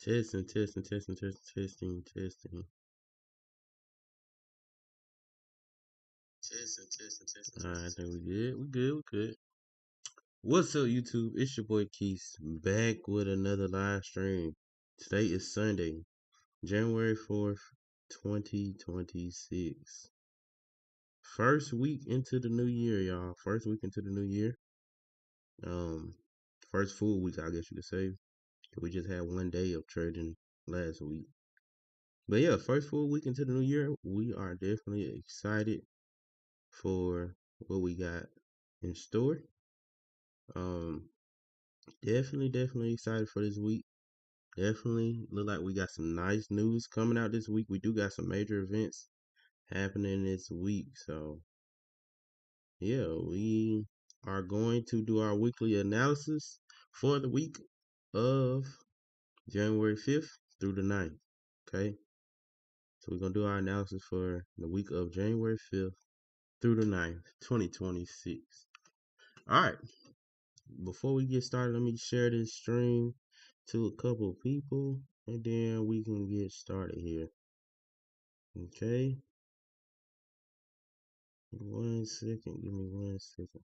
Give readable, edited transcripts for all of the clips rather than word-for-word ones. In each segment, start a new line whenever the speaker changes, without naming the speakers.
Testing, testing, testing, testing, testing, testing. Alright, I think we good. We good. We good. What's up, YouTube? It's your boy Keith back with another live stream. Today is Sunday, January 4th, 2026. First week into the new year, y'all. First week into the new year. Um, First full week, I guess you could say. We just had one day of trading last week. But yeah, first full week into the new year, we are definitely excited for what we got in store. Um, definitely excited for this week. Definitely look like we got some nice news coming out this week. We do got some major events happening this week. So yeah, we are going to do our weekly analysis for the week of January 5th through the 9th. Okay. So we're gonna do our analysis for the week of January 5th through the 9th, 2026. All right. Before we get started, let me share this stream to a couple people, and then we can get started here. Okay. 1 second. Give me 1 second.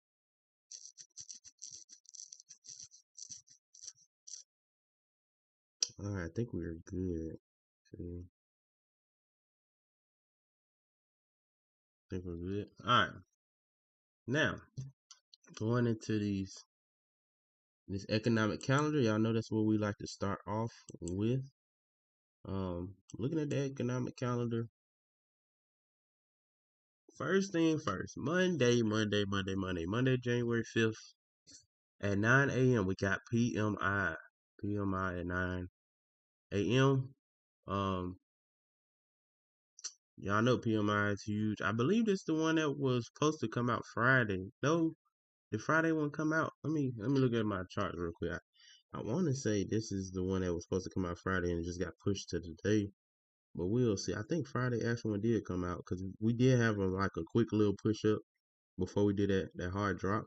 All right. I think we're good. See, I think we're good. All right. Now, going into this economic calendar, y'all know that's what we like to start off with. Looking at the economic calendar, first thing first, Monday, January 5th at 9 a.m. We got PMI at 9 a.m. Um, y'all know PMI is huge. I believe it's the one that was supposed to come out Friday. No, did Friday one come out? Let me look at my chart real quick. I want to say this is the one that was supposed to come out Friday and it just got pushed to today. But we'll see. I think Friday actually one did come out because we did have like a quick little push up before we did that hard drop.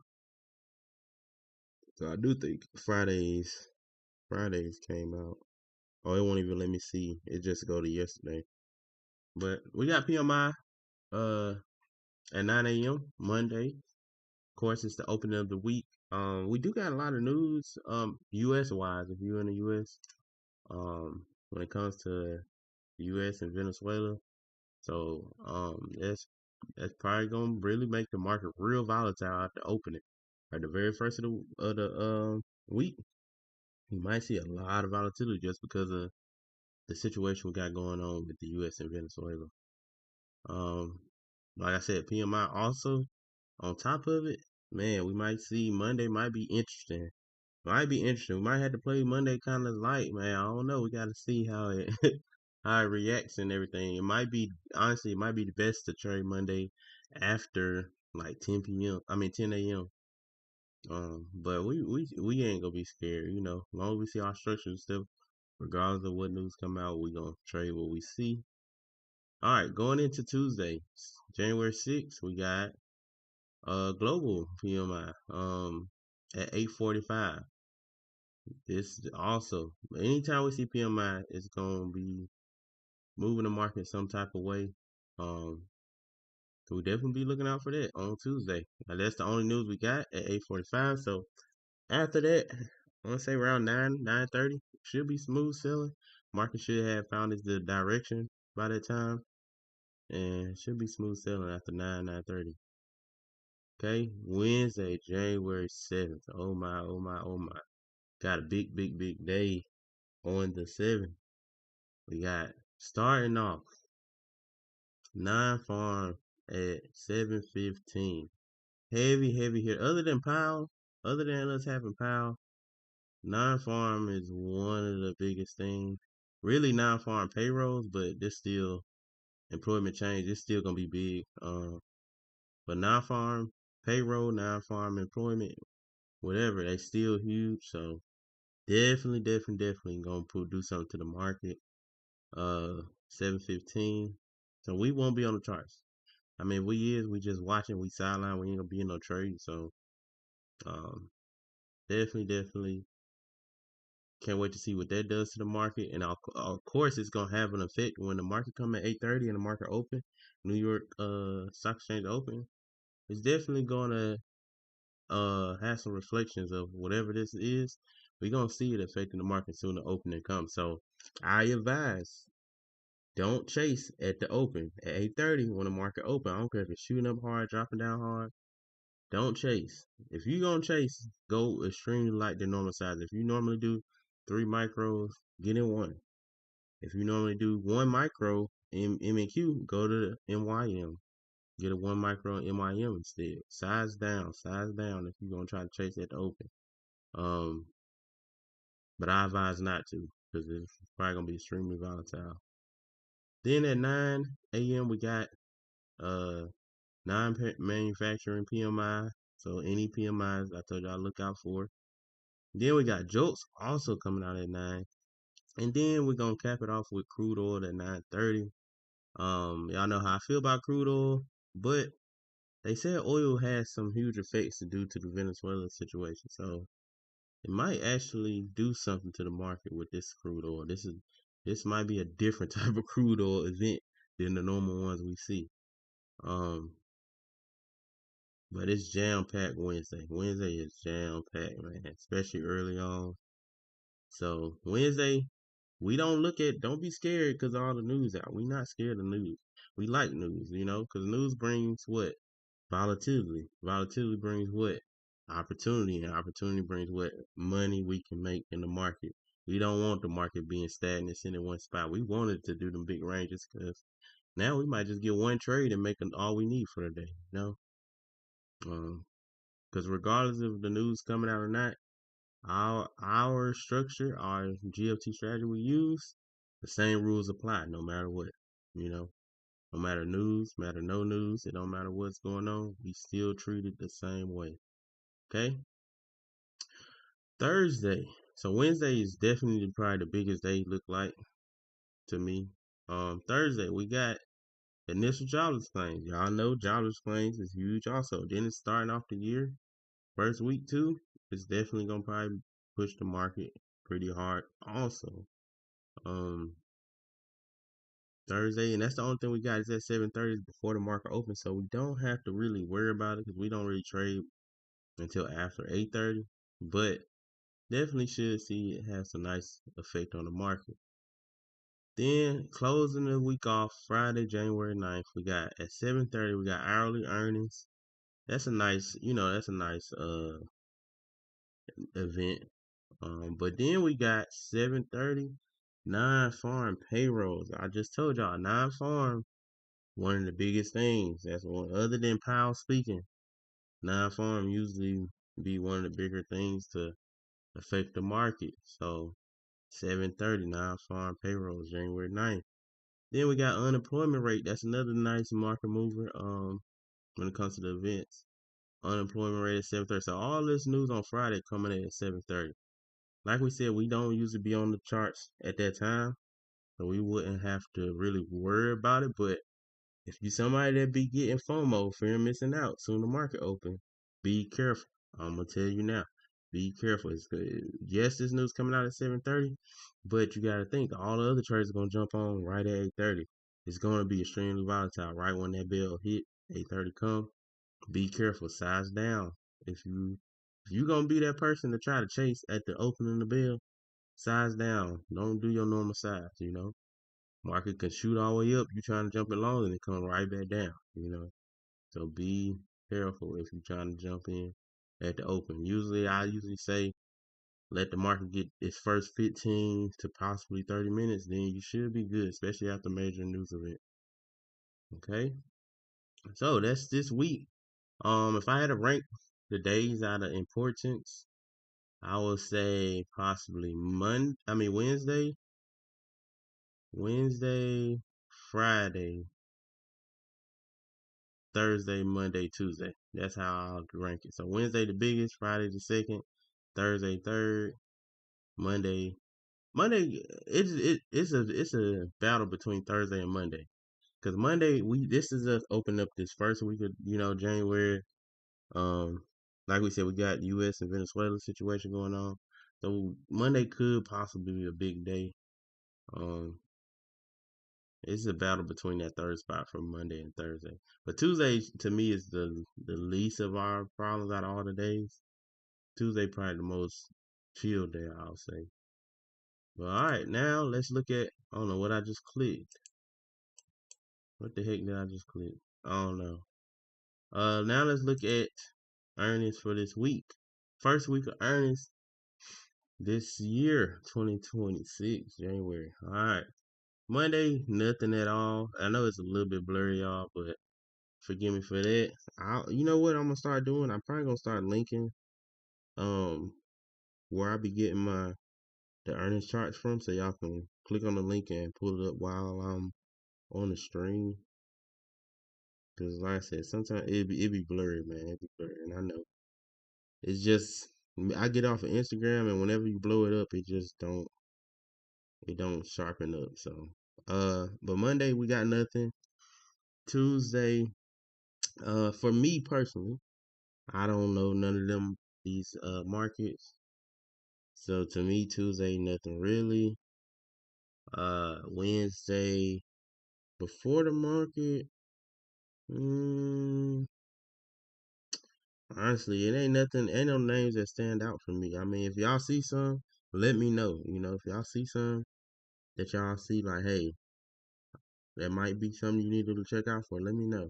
So I do think Fridays came out. Oh, it won't even let me see. It just go to yesterday. But we got PMI at 9 a.m. Monday. Of course, it's the opening of the week. We do got a lot of news, U.S. wise, if you're in the U.S. When it comes to U.S. and Venezuela. So, that's probably gonna really make the market real volatile at the opening. At the very first of the week, you might see a lot of volatility just because of the situation we got going on with the U.S. and Venezuela. Um, like I said, PMI also on top of it, man, we might see Monday might be interesting. Might be interesting. We might have to play Monday kind of light, man. I don't know. We got to see how it how it reacts and everything. It might be honestly, it might be the best to trade Monday after like 10 p.m. I mean 10 a.m. But we ain't gonna be scared, you know. As long as we see our structure and stuff, regardless of what news come out, we gonna trade what we see. All right, going into Tuesday, January 6th, we got global PMI at 8:45. This also, anytime we see PMI, it's gonna be moving the market some type of way. Um, so we definitely be looking out for that on Tuesday. Now that's the only news we got at 8:45. So after that, I want to say around 9:30 should be smooth sailing. Market should have found its the direction by that time, and it should be smooth sailing after 9:30. Okay, Wednesday, January 7th. Oh my, oh my, oh my. Got a big day on the 7th. We got starting off 9 farm at 7:15. Heavy here. Other than us having Powell, 9 farm is one of the biggest things. Really 9 farm payrolls, but this still employment change. It's still gonna be big. But 9 farm payroll, 9 farm employment, whatever, they still huge. So definitely gonna do something to the market. 7:15. So we won't be on the charts. I mean, we just watching, we sideline, we ain't gonna be in no trade. So, um, definitely Can't wait to see what that does to the market. And of course, it's gonna have an effect when the market come at 8:30 and the market open, New York Stock Exchange open. It's definitely gonna have some reflections of whatever this is. We're gonna see it affecting the market soon the opening comes. So I advise, don't chase at the open at 8:30 when the market open. I don't care if it's shooting up hard, dropping down hard. Don't chase. If you gonna chase, go extremely light the normal size. If you normally do 3 micros, get in one. If you normally do 1 micro in M&Q, go to MYM. Get a 1 micro MYM instead. Size down if you're gonna try to chase at the open. Um, but I advise not to because it's probably gonna be extremely volatile. Then at 9 a.m. we got uh non-manufacturing PMI. So any PMIs I told y'all look out for. Then we got jolts also coming out at 9. And then we're gonna cap it off with crude oil at 9:30. Y'all know how I feel about crude oil, but they said oil has some huge effects due to the Venezuela situation. So it might actually do something to the market with this crude oil. This might be a different type of crude oil event than the normal ones we see. Um, but it's jam packed Wednesday. Wednesday is jam packed, man, especially early on. So Wednesday, we don't be scared because all the news out. We not scared of news. We like news, because news brings what? Volatility. Volatility brings what? Opportunity. And opportunity brings what? Money we can make in the market. We don't want the market being stagnant sitting in one spot. We wanted to do them big ranges because now we might just get one trade and make all we need for the day, Because regardless of the news coming out or not, our structure, our G.F.T strategy we use, the same rules apply no matter what. No matter news, matter no news, it don't matter what's going on, we still treat it the same way. Okay? Thursday. So Wednesday is definitely probably the biggest day look like to me. Thursday we got initial jobless claims. Y'all know jobless claims is huge also. Then it's starting off the year. First week too, it's definitely gonna probably push the market pretty hard also. Um Thursday, and that's the only thing we got is at 7:30 before the market opens, so we don't have to really worry about it because we don't really trade until after 8:30. But definitely should see it has a nice effect on the market. Then closing the week off Friday, January 9th, we got at 7:30 we got hourly earnings. That's a nice, event. But then we got 7:30 non-farm payrolls. I just told y'all non-farm one of the biggest things. That's one other than Powell speaking. Non-farm usually be one of the bigger things to affect the market. So 7:30 non-farm payrolls January 9th. Then we got unemployment rate. That's another nice market mover. When it comes to the events, unemployment rate at 7:30. So all this news on Friday coming in at 7:30. Like we said, we don't usually be on the charts at that time, so we wouldn't have to really worry about it. But if you somebody that be getting FOMO, fear of missing out, soon the market open, be careful. I'm gonna tell you now, be careful. It's good. Yes, this news coming out at 7:30, but you gotta think all the other trades are gonna jump on right at 8:30. It's gonna be extremely volatile right when that bell hit 8:30 come. Be careful, size down. If you gonna be that person to try to chase at the opening of the bell, size down. Don't do your normal size. Market can shoot all the way up. You trying to jump it long and it come right back down. So be careful if you're trying to jump in at the open. I usually say let the market get its first 15 to possibly 30 minutes, then you should be good, especially after major news event. Okay? So that's this week. If I had to rank the days out of importance, I would say possibly Wednesday, Friday, Thursday, Monday, Tuesday. That's how I'll rank it. So Wednesday the biggest, Friday the second, Thursday third, Monday. It's a battle between Thursday and Monday. Cause Monday this is us opening up this first week of January. Um, like we said, we got U.S. and Venezuela situation going on. So Monday could possibly be a big day. Um, it's a battle between that third spot for Monday and Thursday. But Tuesday to me is the least of our problems out of all the days. Tuesday probably the most chill day, I'll say. But all right, now let's look at. I don't know what I just clicked. What the heck did I just click? I don't know. Now let's look at earnings for this week. First week of earnings this year, 2026, January. All right. Monday, nothing at all. I know it's a little bit blurry, y'all, but forgive me for that. You know what I'm gonna start doing? I'm probably gonna start linking um where I be getting the earnings charts from, so y'all can click on the link and pull it up while I'm on the stream. Cause like I said, sometimes it be blurry, man. It be blurry, and I know it's just I get off of Instagram, and whenever you blow it up, it don't sharpen up. So but Monday we got nothing. Tuesday, for me personally, I don't know none of these markets. So to me, Tuesday nothing really. Wednesday before the market. Mm, Honestly, it ain't nothing. Ain't no names that stand out for me. I mean, if y'all see some, let me know. You know, if y'all see some that y'all see, like, hey, that might be something you need to check out for. Let me know.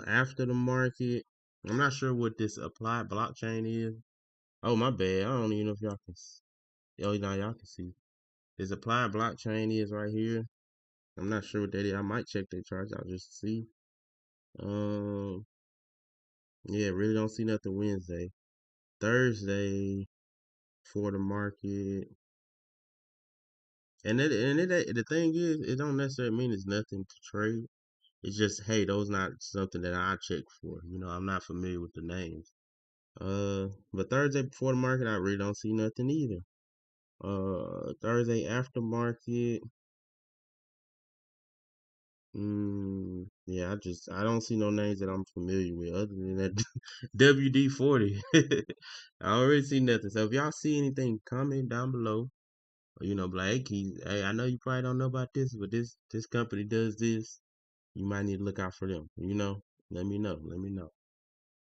After the market, I'm not sure what this applied blockchain is. Oh, my bad. I don't even know if y'all can. Oh, now y'all can see. This applied blockchain is right here. I'm not sure what that is. I might check their charts out just to see. Um, yeah, really don't see nothing Wednesday. Thursday for the market. The thing is, it don't necessarily mean it's nothing to trade. It's just, hey, those not something that I check for. You know, I'm not familiar with the names. But Thursday before the market, I really don't see nothing either. Thursday after market, yeah, I don't see no names that I'm familiar with other than that WD-40. I don't really see nothing. So if y'all see anything, comment down below. You know, like, hey, I know you probably don't know about this, but this company does this. You might need to look out for them. You know, let me know. Let me know.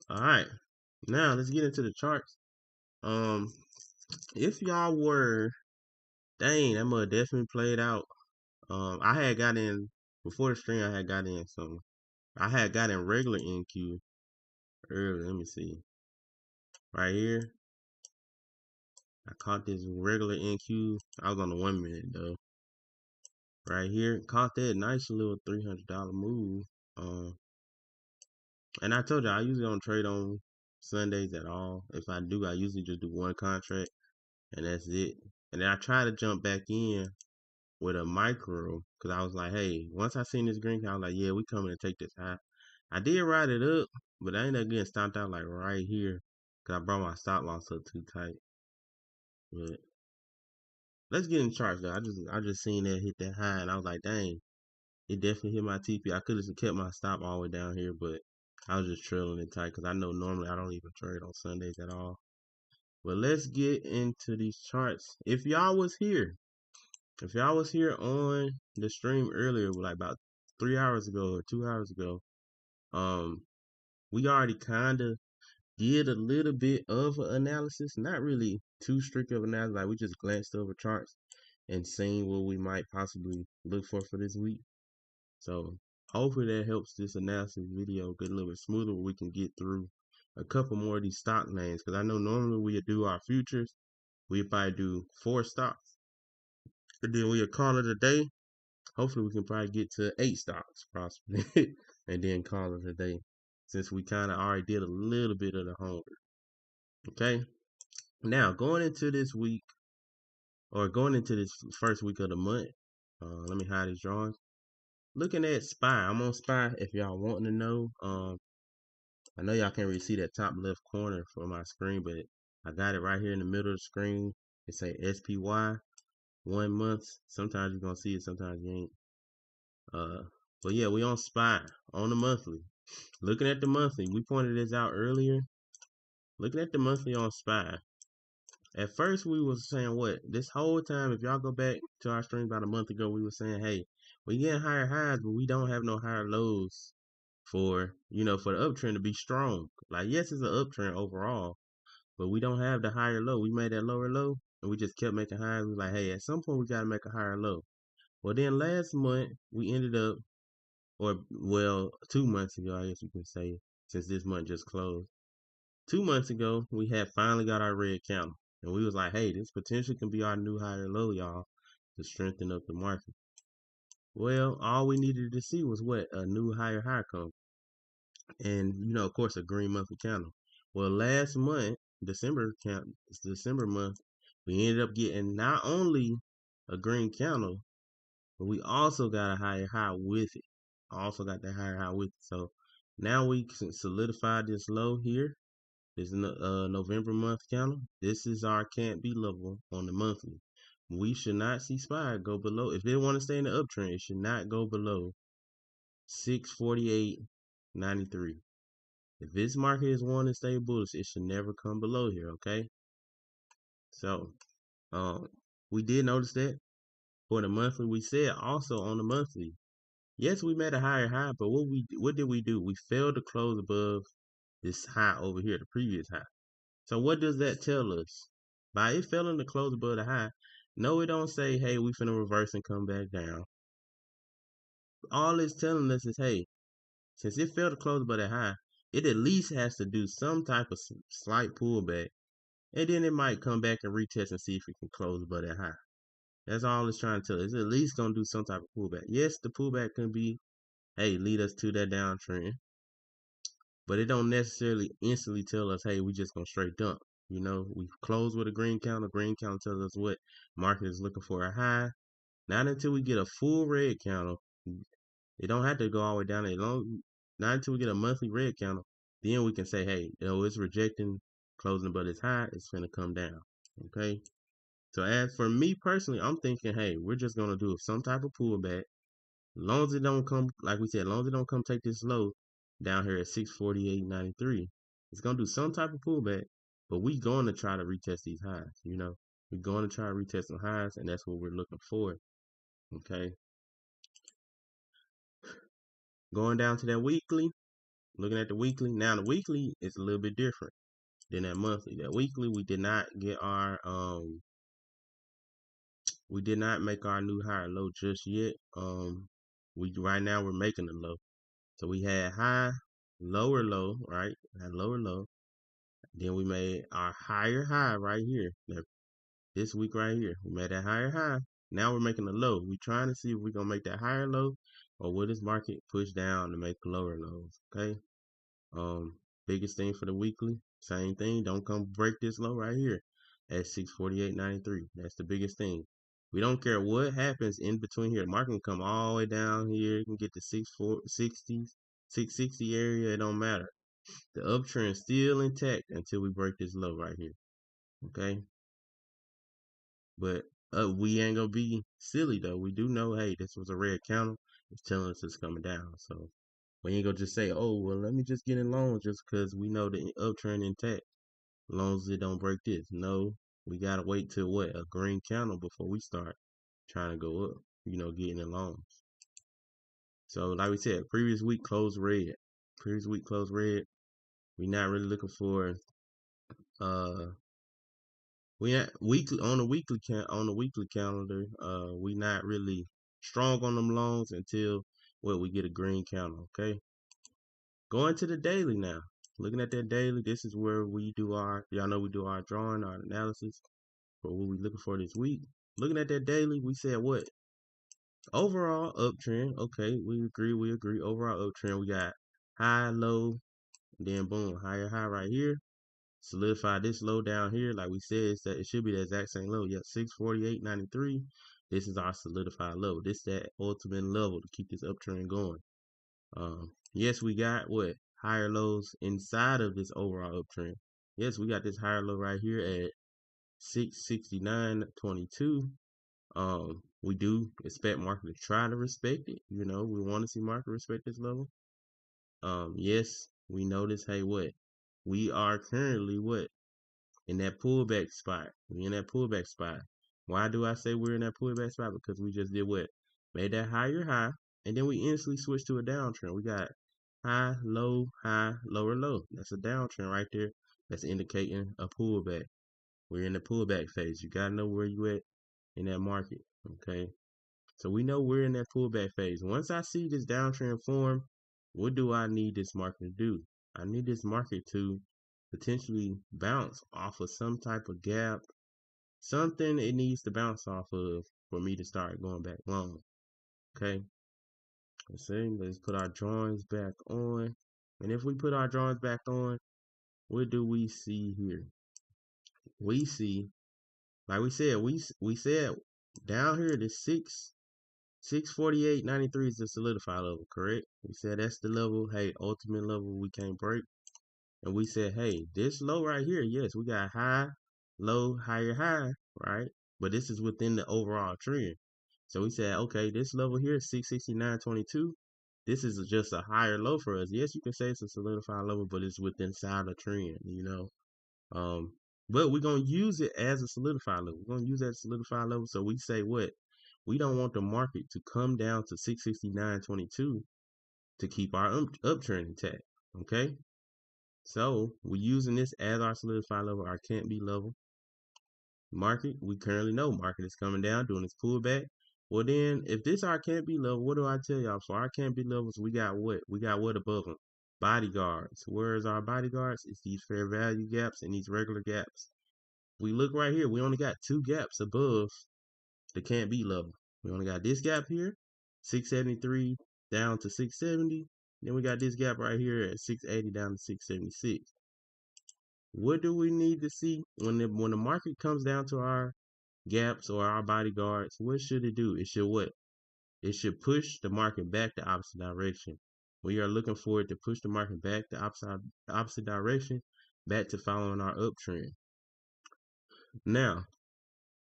All right, now let's get into the charts. Um, if y'all were, dang, that must definitely played out. I had got in before the stream. I had got in some. I had got in regular NQ earlier. Let me see. Right here, I caught this regular NQ. I was on the 1 minute though. Right here, caught that nice little $300 move. And I told you I usually don't trade on Sundays at all. If I do, I usually just do one contract and that's it. And then I try to jump back in with a micro because I was like, hey, once I seen this green, I was like, yeah, we coming to take this high. I did ride it up, but I ended up getting stopped out like right here because I brought my stop loss up too tight. But let's get in charts though. I just seen that hit that high and I was like, dang, it definitely hit my TP. I could have kept my stop all the way down here, but I was just trailing it tight because I know normally I don't even trade on Sundays at all. But let's get into these charts. If y'all was here on the stream earlier, like about 3 hours ago or 2 hours ago, um, we already kind of did a little bit of an analysis, not really too strict of analysis. Like we just glanced over charts and seen what we might possibly look for this week. So hopefully that helps this analysis video get a little bit smoother where we can get through a couple more of these stock names. Because I know normally we do our futures, we probably do 4 stocks, and then we'll call it a day. Hopefully we can probably get to 8 stocks possibly, and then call it a day. Since we kind of already did a little bit of the homework. Okay. Now going into this week, or going into this first week of the month, let me hide these drawings. Looking at SPY, I'm on SPY. If y'all wanting to know, I know y'all can't really see that top left corner for my screen, but I got it right here in the middle of the screen. It say SPY 1 month. Sometimes you're gonna see it, sometimes you ain't. But yeah, we on SPY on the monthly. Looking at the monthly, we pointed this out earlier. Looking at the monthly on SPY, At first, we was saying what this whole time. If y'all go back to our stream about a month ago, we were saying, hey, we getting higher highs, but we don't have no higher lows for for the uptrend to be strong. Like yes, it's an uptrend overall, but we don't have the higher low. We made that lower low, and we just kept making highs. We was like, hey, at some point we gotta make a higher low. Well, then last month we ended up, or well, 2 months ago, I guess you can say, since this month just closed. 2 months ago, we had finally got our red candle, and we was like, hey, this potentially can be our new higher low, y'all, to strengthen up the market. Well, all we needed to see was what a new higher high come, and of course, a green monthly candle. Well, last month, December month, we ended up getting not only a green candle, but we also got a higher high with it. Also got that higher high with it. So now we can solidify this low here. This is November month candle. This is our can't be level on the monthly. We should not see SPY go below. If they want to stay in the uptrend, it should not go below 648.93. If this market is wanting to stay bullish, it should never come below here, okay? So, we did notice that for the monthly. We said also on the monthly, yes, we made a higher high, but what did we do? We failed to close above this high over here, the previous high. So what does that tell us? By it failing to close above the high, no, it don't say, hey, we finna reverse and come back down. All it's telling us is, hey, since it failed to close above the high, it at least has to do some type of slight pullback, and then it might come back and retest and see if it can close above that high. That's all it's trying to tell us. It's at least gonna do some type of pullback. Yes, the pullback can be, hey, lead us to that downtrend, but it don't necessarily instantly tell us, hey, we just gonna straight dump. We close with a green candle. Green candle tells us what market is looking for a high. Not until we get a full red candle. It don't have to go all the way down there. Not until we get a monthly red candle. Then we can say, hey, it's rejecting closing above this high. It's gonna come down. Okay. So as for me personally, I'm thinking, hey, we're just gonna do some type of pullback. Long as it don't come, like we said, long as it don't come take this low down here at 648.93, it's gonna do some type of pullback, but we going to try to retest these highs. We're going to try to retest some highs, and that's what we're looking for. Okay, going down to that weekly, looking at the weekly. Now the weekly is a little bit different than that monthly. That weekly, we did not get our we did not make our new higher low just yet. We right now we're making a low. So we had high, lower low, right? Had lower low. Then we made our higher high right here. Now, this week right here, we made that higher high. Now we're making a low. We're trying to see if we're gonna make that higher low, or will this market push down to make lower lows? Okay. Biggest thing for the weekly, same thing. Don't come break this low right here at 648.93. That's the biggest thing. We don't care what happens in between here. The market can come all the way down here. It can get to 660 area. It don't matter. The uptrend is still intact until we break this low right here. Okay. But we ain't gonna be silly though. We do know, hey, this was a red candle. It's telling us it's coming down. So we ain't gonna just say, oh, well, let me just get in long just because we know the uptrend intact. As long as it don't break this. No, we gotta wait till what? A green candle before we start trying to go up. Getting in longs. So like we said, previous week closed red. Previous week closed red. We not really looking for we not weekly on the weekly calendar. We not really strong on them longs until we get a green candle. Okay. Going to the daily now. Looking at that daily, this is where we do y'all know we do our drawing, our analysis for what we looking for this week. Looking at that daily, we said what? Overall uptrend. Okay, we agree. Overall uptrend. We got high, low, then boom, higher high right here. Solidify this low down here. Like we said, it should be the exact same low. Yeah, 648.93. This is our solidified low. This is that ultimate level to keep this uptrend going. Yes, we got what? Higher lows inside of this overall uptrend. Yes, we got this higher low right here at 669.22. We do expect market to try to respect it. We want to see market respect this level. Yes, we notice, hey, what? We are currently what? in that pullback spot. We in that pullback spot. Why do I say we're in that pullback spot? Because we just did what? Made that higher high, and then we instantly switched to a downtrend. We got high, lower, low. That's a downtrend right there. That's indicating a pullback. We're in the pullback phase. You gotta know where you at in that market. Okay. So we know we're in that pullback phase. Once I see this downtrend form, what do I need this market to do? I need this market to potentially bounce off of some type of gap, something it needs to bounce off of for me to start going back long. Okay. Let's put our drawings back on. And if we put our drawings back on, what do we see here? We see, like we said down here, the 648.93 is the solidified level, correct? We said that's the level, hey, ultimate level we can't break. And we said, hey, this low right here, yes, we got high, low, higher, high, right? But this is within the overall trend. So we said, okay, this level here, 669.22, this is just a higher low for us. Yes, you can say it's a solidified level, but it's within inside the trend, you know. But we're gonna use it as a solidified level. We're gonna use that solidified level. So we say what? We don't want the market to come down to 669.22 to keep our uptrend intact. Okay. So we're using this as our solidified level, our can't be level. Market, we currently know market is coming down, doing its pullback. Well then, if this our can't be level, what do I tell y'all? For our can't be levels, we got what? We got what above them? Bodyguards. Where is our bodyguards? It's these fair value gaps and these regular gaps. We look right here, we only got 2 gaps above the can't be level. We only got this gap here, 673 down to 670. Then we got this gap right here at 680 down to 676. What do we need to see when the market comes down to our gaps or our bodyguards? What should it do? It should what? It should push the market back the opposite direction. We are looking for it to push the market back the opposite direction, back to following our uptrend. Now,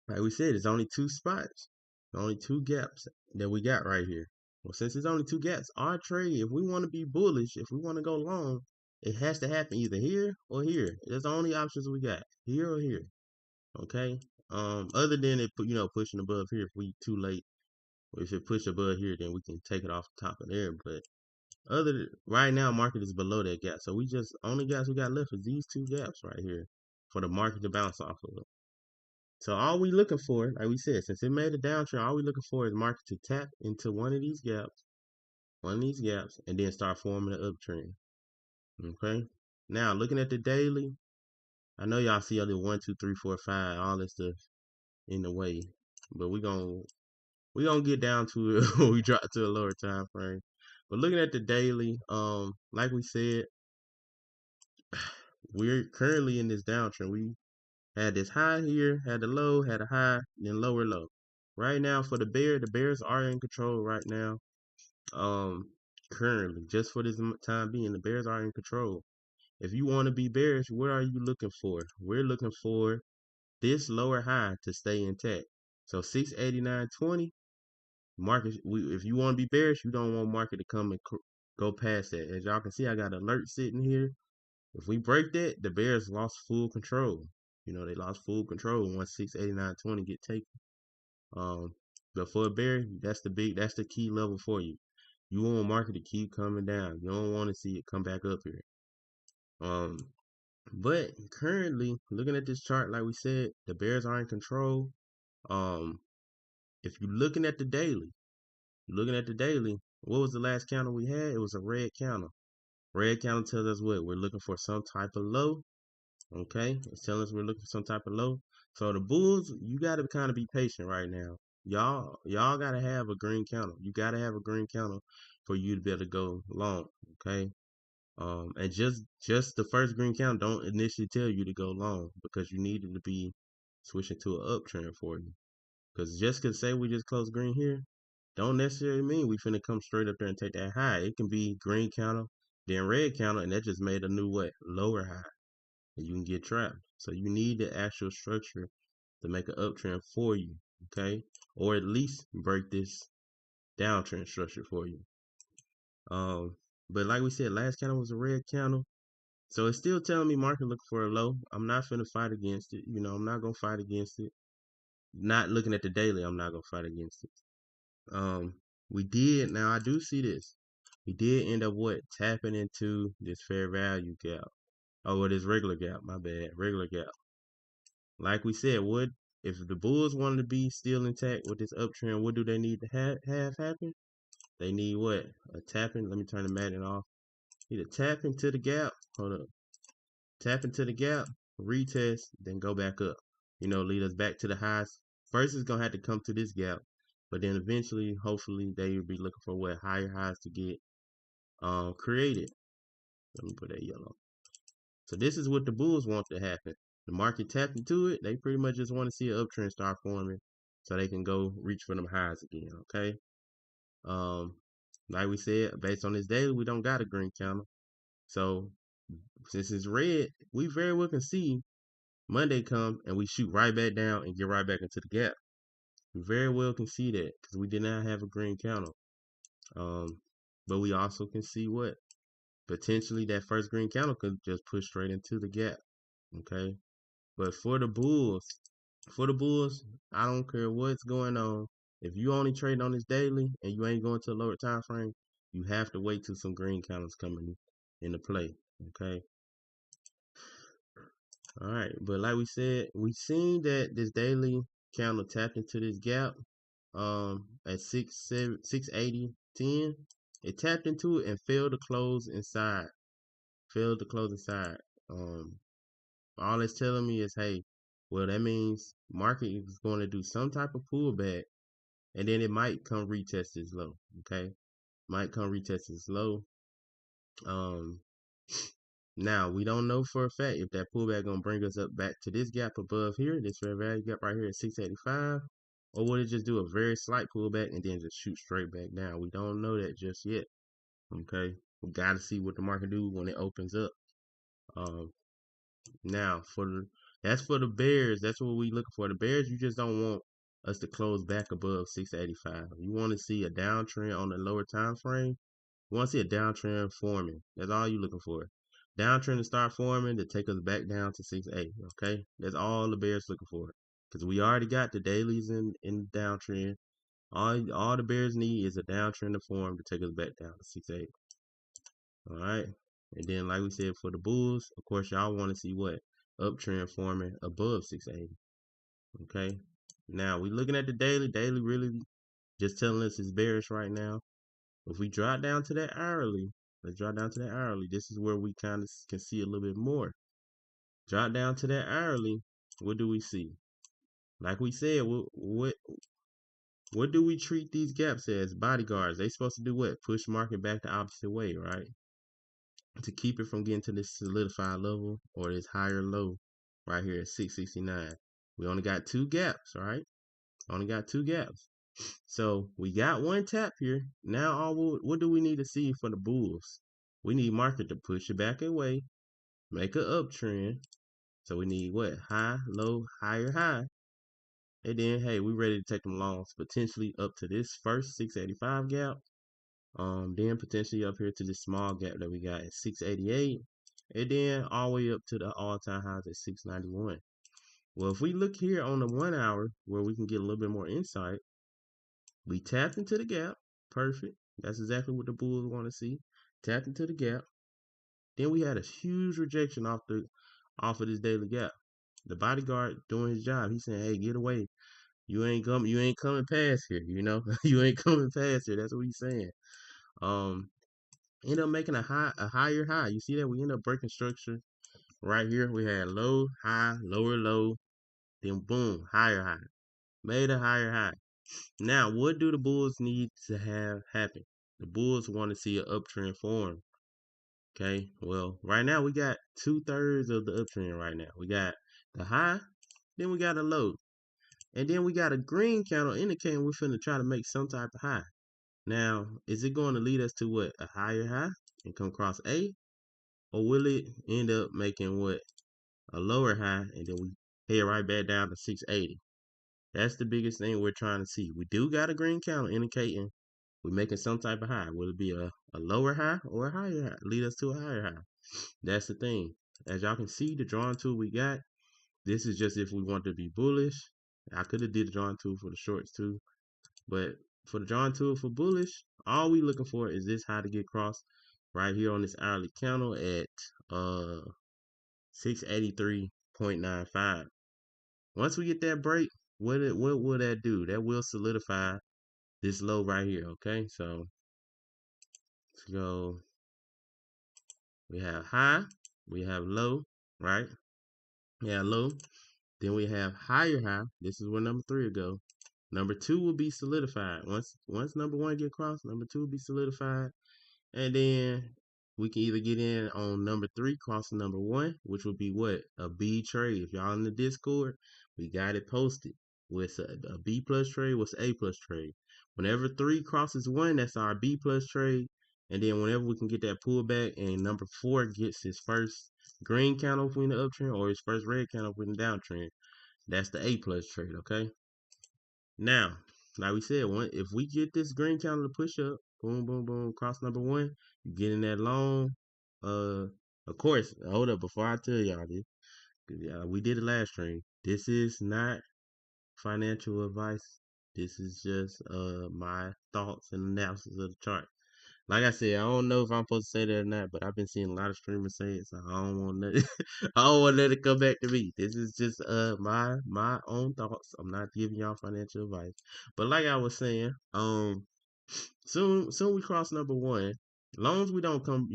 like we said, it's only 2 spots, only 2 gaps that we got right here. Well, since it's only 2 gaps, our trade, if we want to be bullish, if we want to go long, it has to happen either here or here. That's the only options we got, here or here. Okay. Other than it, pushing above here, if we too late, or if it push above here, then we can take it off the top of there. But right now, market is below that gap, so we just only gaps we got left is these 2 gaps right here for the market to bounce off of. So all we looking for, like we said, since it made a downtrend, all we looking for is market to tap into one of these gaps, and then start forming an uptrend. Okay. Now looking at the daily, I know y'all see other 1, 2, 3, 4, 5, all this stuff in the way, but we gonna get down to it when we drop to a lower time frame. But looking at the daily, like we said, we're currently in this downtrend. We had this high here, had the low, had a high, then lower low. Right now for the Bears are in control right now. Currently, just for this time being, the Bears are in control. If you want to be bearish, what are you looking for? We're looking for this lower high to stay intact. So 689.20 market. If you want to be bearish, you don't want market to come and go past that. As y'all can see, I got alert sitting here. If we break that, the Bears lost full control. They lost full control once 689.20 get taken. But for a bear, that's the key level for you. You want market to keep coming down. You don't want to see it come back up here. But currently, looking at this chart, like we said, the Bears are in control. If you're looking at the daily, what was the last candle we had? It was a red candle. Red candle tells us what? We're looking for some type of low. Okay, it's telling us we're looking for some type of low. So the bulls, you got to kind of be patient right now. Y'all got to have a green candle. You got to have a green candle for you to be able to go long. Okay. And just the first green candle don't initially tell you to go long, because you need it to be switching to an uptrend for you. Because just because say we just close green here, don't necessarily mean we finna come straight up there and take that high. It can be green candle, then red candle, and that just made a new what? Lower high. And you can get trapped. So you need the actual structure to make an uptrend for you, okay? Or at least break this downtrend structure for you. But like we said, last candle was a red candle. So it's still telling me market looking for a low. I'm not finna fight against it. I'm not gonna fight against it. Not looking at the daily, I'm not gonna fight against it. Um, we did. Now I do see this. We did end up what tapping into this fair value gap. Oh, well, this regular gap. My bad, regular gap. Like we said, what if the Bulls wanted to be still intact with this uptrend? What do they need to have happen? They need what? A tapping. Let me turn the magnet off. Need a tap into the gap. Hold up. Tap into the gap, retest, then go back up. Lead us back to the highs. First, it's gonna have to come to this gap, but then eventually, hopefully, they will be looking for what higher highs to get created. Let me put that yellow. So this is what the Bulls want to happen. The market tapped into it. They pretty much just want to see an uptrend start forming, so they can go reach for them highs again. Okay. Um, like we said, based on this daily, we don't got a green candle. So since it's red, we very well can see Monday come and we shoot right back down and get right back into the gap. We very well can see that because we did not have a green candle. But we also can see what potentially that first green candle could just push straight into the gap. Okay. But for the Bulls, I don't care what's going on. If you only trading on this daily and you ain't going to a lower time frame, you have to wait till some green candles coming into play. Okay. All right. But like we said, we seen that this daily candle tapped into this gap at 680.10. It tapped into it and failed to close inside. Failed to close inside. Um all it's telling me is, hey, well, that means market is going to do some type of pullback, and then it might come retest this low. Okay, might come retest this low. Um, Now we don't know for a fact if that pullback gonna bring us up back to this gap above here, this fair value gap right here at 685, or would it just do a very slight pullback and then just shoot straight back down? We don't know that just yet. Okay, we gotta see what the market do when it opens up. Um, Now, that's for the Bears. That's what we looking for. The Bears, you just don't want us to close back above 685. You want to see a downtrend on the lower time frame. You want to see a downtrend forming. That's all you looking for. Downtrend to start forming to take us back down to 680. Okay, that's all the Bears looking for. Because we already got the dailies in downtrend. All the Bears need is a downtrend to form to take us back down to 680. All right. And then, like we said, for the Bulls, of course, y'all want to see what? Uptrend forming above 680. Okay. Now, we looking at the daily. Daily really just telling us it's bearish right now. If we drop down to that hourly, let's drop down to that hourly. This is where we kind of can see a little bit more. Drop down to that hourly. What do we see? Like we said, what do we treat these gaps as? Bodyguards. They supposed to do what? Push market back the opposite way, right? To keep it from getting to this solidified level or this higher low right here at 669. We only got two gaps, right? Only got two gaps. So we got one tap here. Now, what do we need to see for the Bulls? We need market to push it back away, make an uptrend. So we need what? High, low, higher, high. And then, hey, we ready to take them longs potentially up to this first 685 gap. Then potentially up here to this small gap that we got at 688, and then all the way up to the all-time highs at 691. Well, if we look here on the 1 hour where we can get a little bit more insight, we tapped into the gap. Perfect. That's exactly what the Bulls want to see. Tapped into the gap. Then we had a huge rejection off of this daily gap. The bodyguard doing his job. He's saying, "Hey, get away. You ain't coming past here. You ain't coming past here." That's what he's saying. Um, End up making a higher high. You see that we end up breaking structure right here. We had low, high, lower low, then boom, higher high. Made a higher high. Now, what do the Bulls need to have happen? The Bulls want to see an uptrend form. Okay, well, right now we got 2/3 of the uptrend right now. We got the high, then we got a low, and then we got a green candle indicating we're finna try to make some type of high. Now, is it going to lead us to what? A higher high and come across A? Or will it end up making what? A lower high and then we head right back down to 680? That's the biggest thing we're trying to see. We do got a green candle indicating we're making some type of high. Will it be a lower high or a higher high? Lead us to a higher high. that's the thing. As y'all can see, the drawing tool we got, this is just if we want to be bullish. I could have did the drawing tool for the shorts too, but for the drawing tool for bullish, all we looking for is this high to get crossed right here on this hourly candle at 683.95. Once we get that break, what will that do? That will solidify this low right here. Okay, so let's go. We have high, we have low, right? We have low, then we have higher high. This is where number 3 will go. Number 2 will be solidified. Once number 1 get crossed, number 2 will be solidified. And then we can either get in on number 3 crossing number 1, which would be what? A B trade. If y'all in the Discord, we got it posted. With a B plus trade, what's A plus trade? Whenever 3 crosses 1, that's our B plus trade. And then whenever we can get that pullback and number 4 gets his first green candle in the uptrend or his first red candle in the downtrend, that's the A plus trade, okay? Now, like we said, if we get this green candle to push up, boom, boom, boom, cross number 1, you get in that long. Of course, hold up before I tell y'all this. We did it last stream. This is not financial advice. This is just my thoughts and analysis of the chart. Like I said, I don't know if I'm supposed to say that or not, but I've been seeing a lot of streamers say it, so I don't want nothing. I don't want nothing to come back to me. This is just my own thoughts. I'm not giving y'all financial advice. But like I was saying, soon we cross number 1. As long as we don't come,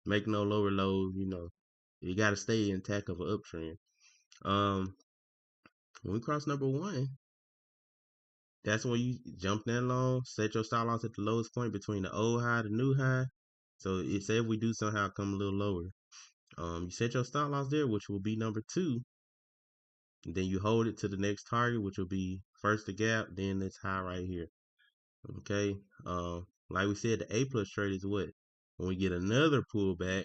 make no lower lows, you gotta stay intact of an uptrend. When we cross number 1, that's when you jump that long, set your stop loss at the lowest point between the old high and the new high. So say if we do somehow come a little lower, you set your stop loss there, which will be number 2. And then you hold it to the next target, which will be first the gap, then this high right here. Okay. Like we said, the A plus trade is what? When we get another pullback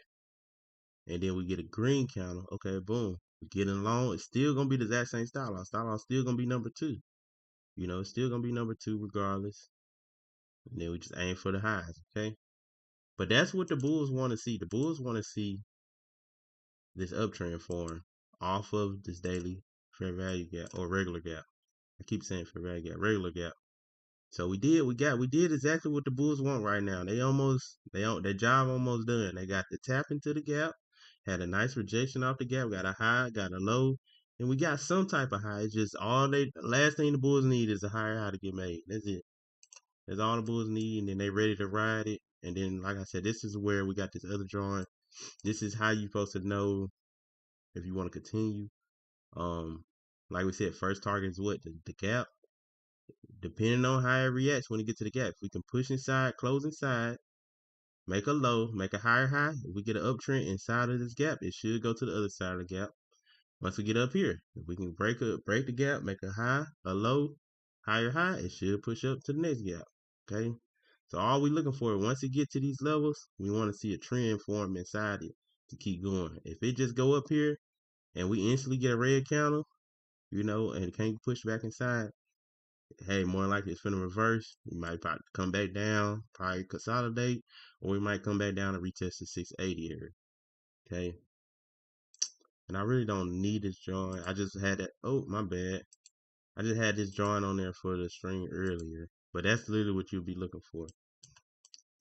and then we get a green candle, okay, boom. We get in long, it's still gonna be the exact same stop loss. Stop loss still gonna be number 2. It's still gonna be number 2 regardless. And then we just aim for the highs, okay? But that's what the Bulls want to see. The Bulls want to see this uptrend form off of this daily fair value gap or regular gap. I keep saying fair value gap, regular gap. So we did exactly what the Bulls want right now. Their job almost done. They got the tap into the gap, had a nice rejection off the gap, got a high, got a low, and we got some type of high. It's just last thing the Bulls need is a higher high to get made. That's it. That's all the Bulls need, and then they ready to ride it. And then, like I said, this is where we got this other drawing. This is how you supposed to know if you want to continue. Like we said, first target is what? The gap. Depending on how it reacts when it gets to the gap. If we can push inside, close inside, make a low, make a higher high. If we get an uptrend inside of this gap, it should go to the other side of the gap. Once we get up here, if we can break the gap, make a high, a low, higher high, it should push up to the next gap. Okay. So all we looking for, once it get to these levels, we want to see a trend form inside it to keep going. If it just go up here and we instantly get a red candle, and it can't push back inside, hey, more likely it's finna reverse. We might probably come back down, probably consolidate, or we might come back down and retest the 680 area. Okay. And I really don't need this drawing. I just had that. Oh, my bad. I just had this drawing on there for the string earlier. But that's literally what you'll be looking for.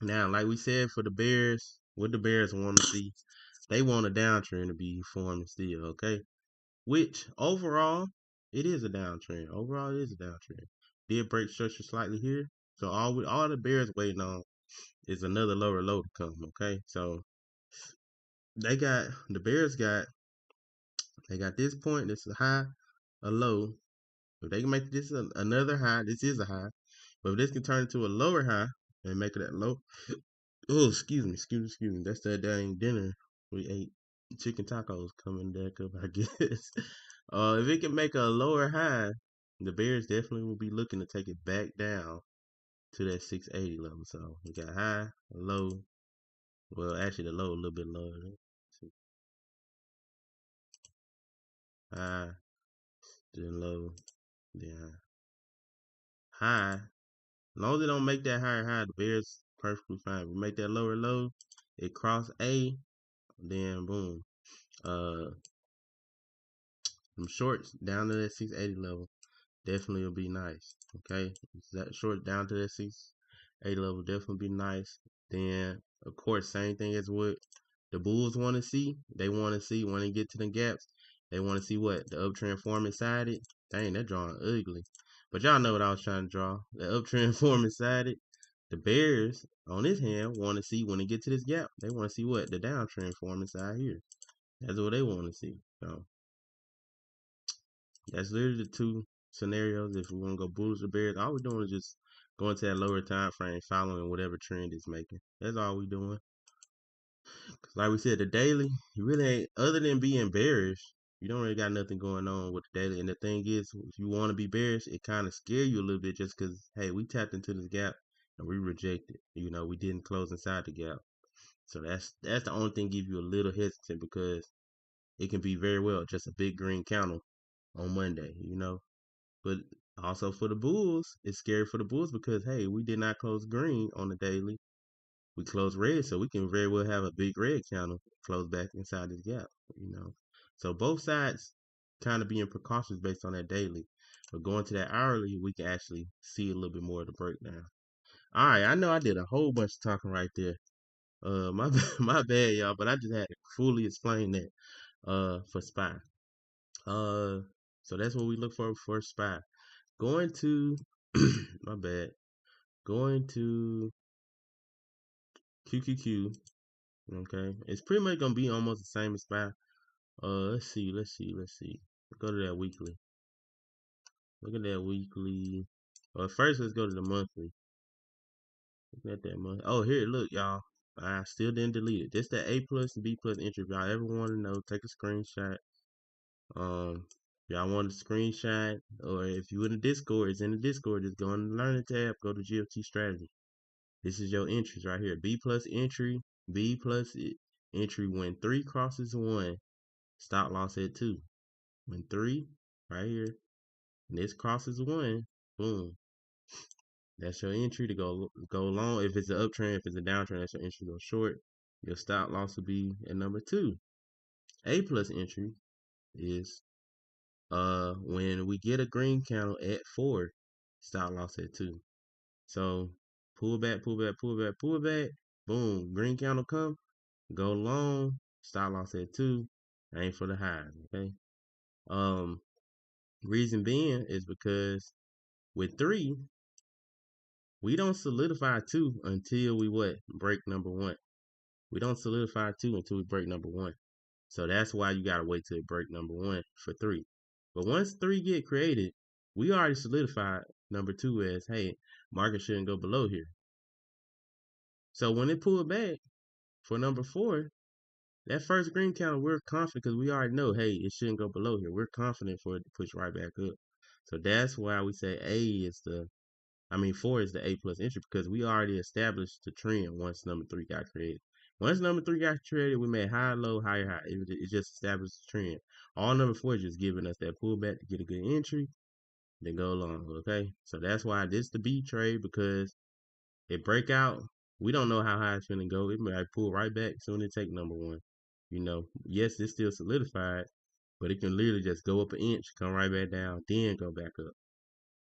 Now, like we said, for the Bears, what the Bears want to see, they want a downtrend to be formed still, okay? Which, overall, it is a downtrend. Overall, it is a downtrend. Did break structure slightly here. So all the Bears waiting on is another lower low to come, okay? So they got this point, this is a high, a low. If they can make this another high, this is a high. But if this can turn into a lower high and make it that low, oh, excuse me. That's that dang dinner we ate. Chicken tacos coming back up, I guess. If it can make a lower high, the Bears definitely will be looking to take it back down to that 680 level. So we got high, low. Well, actually, the low a little bit lower. High, then low, then high. As long as they don't make that higher high, the Bears perfectly fine. We make that lower low, it cross A, then boom. Uh, them shorts down to that 680 level definitely will be nice. Okay, that short down to that 680 level definitely be nice. Then of course, same thing as what the Bulls want to see. They want to see when they get to the gaps. They want to see what the uptrend form inside it. Dang, that drawing ugly. But y'all know what I was trying to draw. The uptrend form inside it. The Bears, on this hand, want to see when they get to this gap. They want to see what the downtrend form inside here. That's what they want to see. So that's literally the two scenarios. If we want to go Bulls or Bears, all we're doing is just going to that lower time frame, following whatever trend is making. That's all we doing. Cause like we said, the daily, you really ain't, other than being bearish, you don't really got nothing going on with the daily. And the thing is, if you want to be bearish, it kind of scare you a little bit just because, hey, we tapped into this gap and we rejected. We didn't close inside the gap. So that's the only thing give you a little hesitant because it can be very well just a big green candle on Monday. But also for the Bulls, it's scary for the Bulls because hey, we did not close green on the daily. We closed red, so we can very well have a big red candle close back inside this gap. So both sides kind of being precautious based on that daily. But going to that hourly, we can actually see a little bit more of the breakdown. All right, I know I did a whole bunch of talking right there. My my bad, y'all, but I just had to fully explain that. For SPY. Uh, so that's what we look for SPY. Going to my bad. Going to QQQ. Okay, it's pretty much gonna be almost the same as SPY. Let's see. Go to that weekly. Look at that weekly. First let's go to the monthly. Look at that month. Oh, here, look, y'all. I still didn't delete it. This the A plus and B plus entry. If y'all ever want to know, take a screenshot. If y'all want a screenshot, or if you in the Discord, it's in the Discord. Just go in the learning tab. Go to G.F.T strategy. This is your entries right here. B plus entry. B plus entry when 3 crosses 1. Stop loss at 2. When 3, right here, and this crosses 1, boom. That's your entry to go long. If it's an uptrend, if it's a downtrend, that's your entry to go short. Your stop loss will be at number 2. A plus entry is when we get a green candle at 4, stop loss at 2. So pull back, pull back, pull back, pull back. Boom, green candle come, go long, stop loss at 2. Aim for the highs. Okay. Um, reason being is because with 3, we don't solidify 2 until we what? Break number 1. We don't solidify 2 until we break number 1. So that's why you gotta wait till it break number 1 for 3. But once 3 get created, we already solidified number 2 as, hey, market shouldn't go below here. So when it pulled back for number 4, that first green candle, we're confident because we already know, hey, it shouldn't go below here. We're confident for it to push right back up. So that's why we say 4 is the A plus entry because we already established the trend once number 3 got created. Once number 3 got created, we made high, low, higher, high. It just established the trend. All number 4 is just giving us that pullback to get a good entry, then go long. Okay, so that's why this the B trade because it break out. We don't know how high it's gonna go. It might pull right back soon as it take number 1. Yes, it's still solidified, but it can literally just go up an inch, come right back down, then go back up.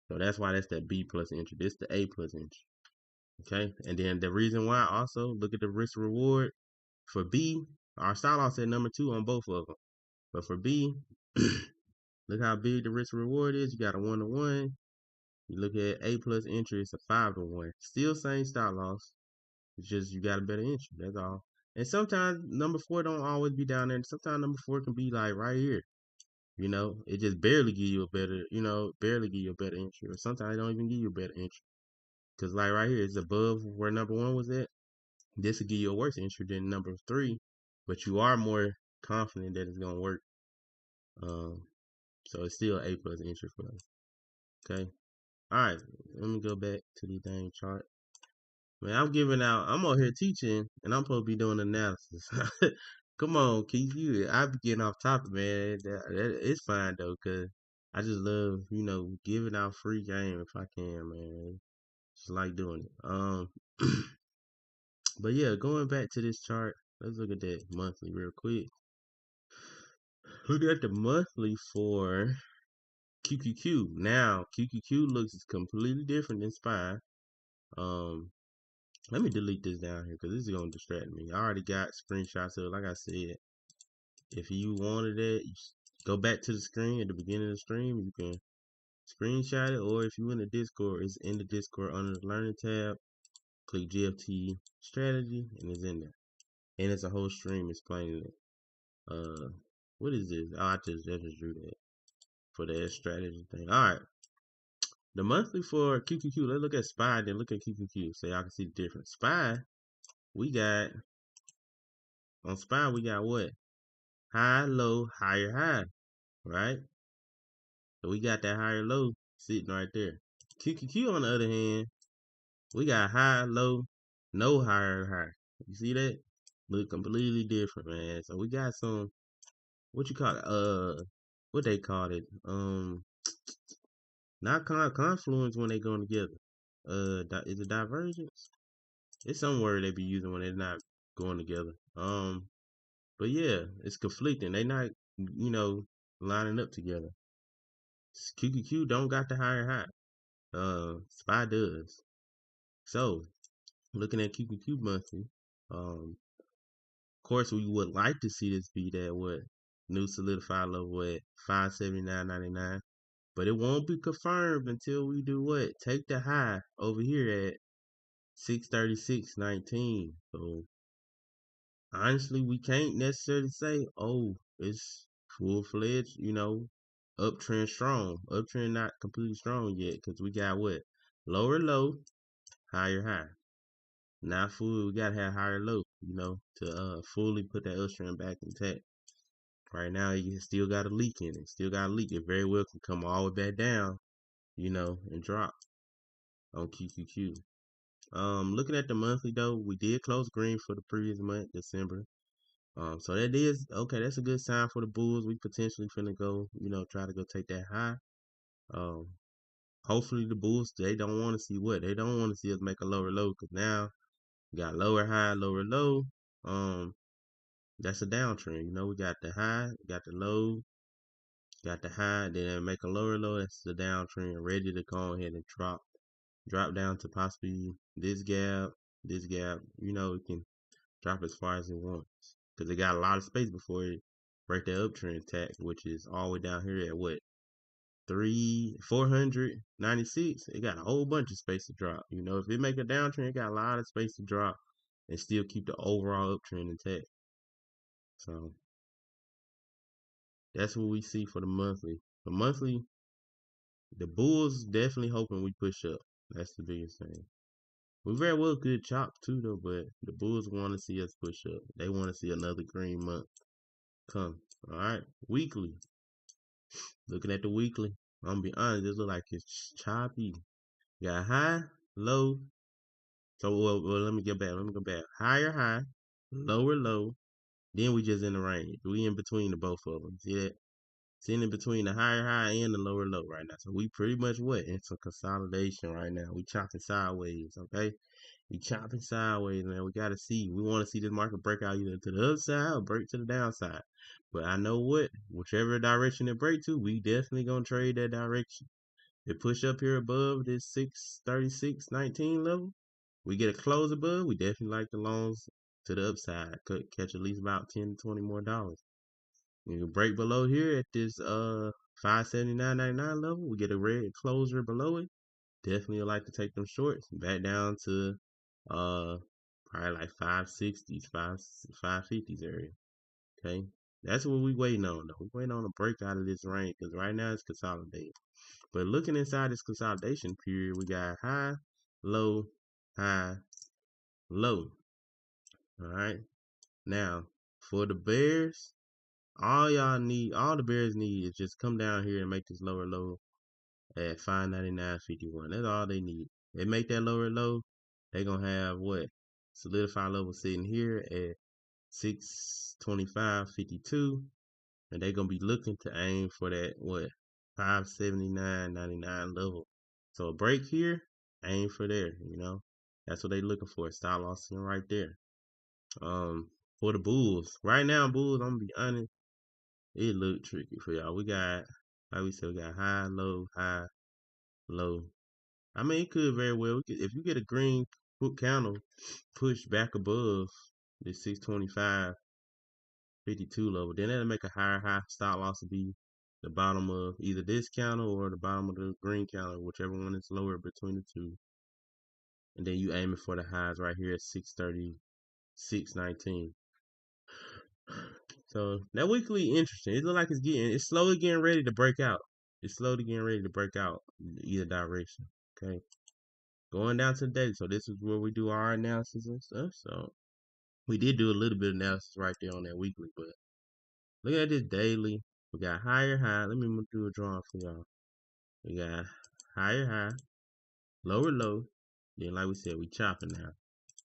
So that's why that's that B plus entry. This the A plus entry. Okay, and then the reason why also look at the risk reward for B. Our stop loss at number 2 on both of them, but for B, look how big the risk reward is. You got a 1-to-1. You look at A plus entry, it's a 5-to-1. Still same stop loss. It's just you got a better entry. That's all. And sometimes number 4 don't always be down there. Sometimes number 4 can be like right here. It just barely give you a better, barely give you a better entry. Or sometimes it don't even give you a better entry. Cause like right here, it's above where number 1 was at. This will give you a worse entry than number 3, but you are more confident that it's gonna work. So it's still A plus entry for us. Okay. All right. Let me go back to the dang chart. Man, I'm over here teaching, and I'm supposed to be doing analysis. Come on, Keith. I be getting off topic, man. It's fine though, cause I just love, giving out free game if I can, man. Just like doing it. But yeah, going back to this chart. Let's look at that monthly real quick. Look at the monthly for QQQ. Now, QQQ looks completely different than SPY. Let me delete this down here because this is going to distract me. I already got screenshots of it. Like I said, if you wanted it, you go back to the screen at the beginning of the stream. You can screenshot it, or if you in the Discord, it's in the Discord under the Learning tab. Click G.F.T strategy, and it's in there. And it's a whole stream explaining it. What is this? Oh, I just drew that for that strategy thing. All right. The monthly for QQQ, let's look at SPY, then look at QQQ so y'all can see the difference. SPY, we got, on SPY, we got what? High, low, higher, high, right? So we got that higher low sitting right there. QQQ, on the other hand, we got high, low, no higher, high. You see that? Look completely different, man. So we got some, what you call it? What they call it? Not confluence when they go together. Is it divergence? It's some word they be using when they're not going together. But yeah, it's conflicting. They not, lining up together. QQQ don't got the higher high. SPY does. So, looking at QQQ monthly, of course we would like to see this be that what new solidified level at 579.99, but it won't be confirmed until we do what? Take the high over here at 636.19. So honestly, we can't necessarily say, oh, it's full-fledged, uptrend strong. Uptrend not completely strong yet, because we got what? Lower low, higher high. Not full, we gotta have higher low, to fully put that uptrend back intact. Right now, you still got a leak in it. Still got a leak. It very well can come all the way back down, and drop on QQQ. Looking at the monthly though, we did close green for the previous month, December. So that is okay. That's a good sign for the Bulls. We potentially finna go, try to go take that high. Um, Hopefully the Bulls they don't want to see what they don't want to see us make a lower low because now we got lower high, lower low. That's a downtrend. We got the high, got the low, got the high, then make a lower low. That's the downtrend, ready to go ahead and drop down to possibly this gap, this gap. It can drop as far as it wants because it got a lot of space before it break that uptrend tack, which is all the way down here at what 496. It got a whole bunch of space to drop. If it make a downtrend, it got a lot of space to drop and still keep the overall uptrend intact. So that's what we see for the monthly. The monthly, the Bulls definitely hoping we push up. That's the biggest thing. We very well could chop too though, but the Bulls want to see us push up. They want to see another green month come. All right, weekly. Looking at the weekly, I'm gonna be honest. This look like it's choppy. Got high, low. So let me get back. Let me go back. Higher high, lower low. Then we just in the range. We in between the both of them. See that? Sitting in between the higher high and the lower low right now. So we pretty much what? Into consolidation right now. We chopping sideways, okay? We chopping sideways, man. We gotta see. We want to see this market break out either to the upside or break to the downside. But I know what, whichever direction it break to, we definitely gonna trade that direction. If push up here above this 636.19 level, we get a close above. We definitely like the longs to the upside. Could catch at least about $10 to $20 more. You can break below here at this 579.99 level. We get a red closer below it. Definitely like to take them shorts back down to probably like 560s, 550s area. Okay. That's what we waiting on though. We waiting on a break out of this range because right now it's consolidating. But looking inside this consolidation period, we got high, low, high, low. All right. Now for the Bears, all the Bears need is just come down here and make this lower low at 599.51. That's all they need. They make that lower low, they gonna have what? Solidify level sitting here at 625.52. And they gonna be looking to aim for that what? 579.99 level. So a break here, aim for there, That's what they looking for. Stop loss right there. for the Bulls. Right now, Bulls, I'm gonna be honest, it look tricky for y'all. We got, like we said, we got high, low, low. I mean, it could very well. If you get a green foot candle push back above the 625, 52 level, then that'll make a higher high. Stop loss will be the bottom of either this candle or the bottom of the green candle, whichever one is lower between the two. And then you aiming for the highs right here at 630, 619. So that weekly interesting. It look like it's slowly getting ready to break out. It's slowly getting ready to break out either direction. Okay. Going down to the daily. So this is where we do our analysis and stuff. So we did do a little bit of analysis right there on that weekly, but look at this daily. We got higher high. Let me do a drawing for y'all. We got higher high, lower low. Then like we said, we chopping now.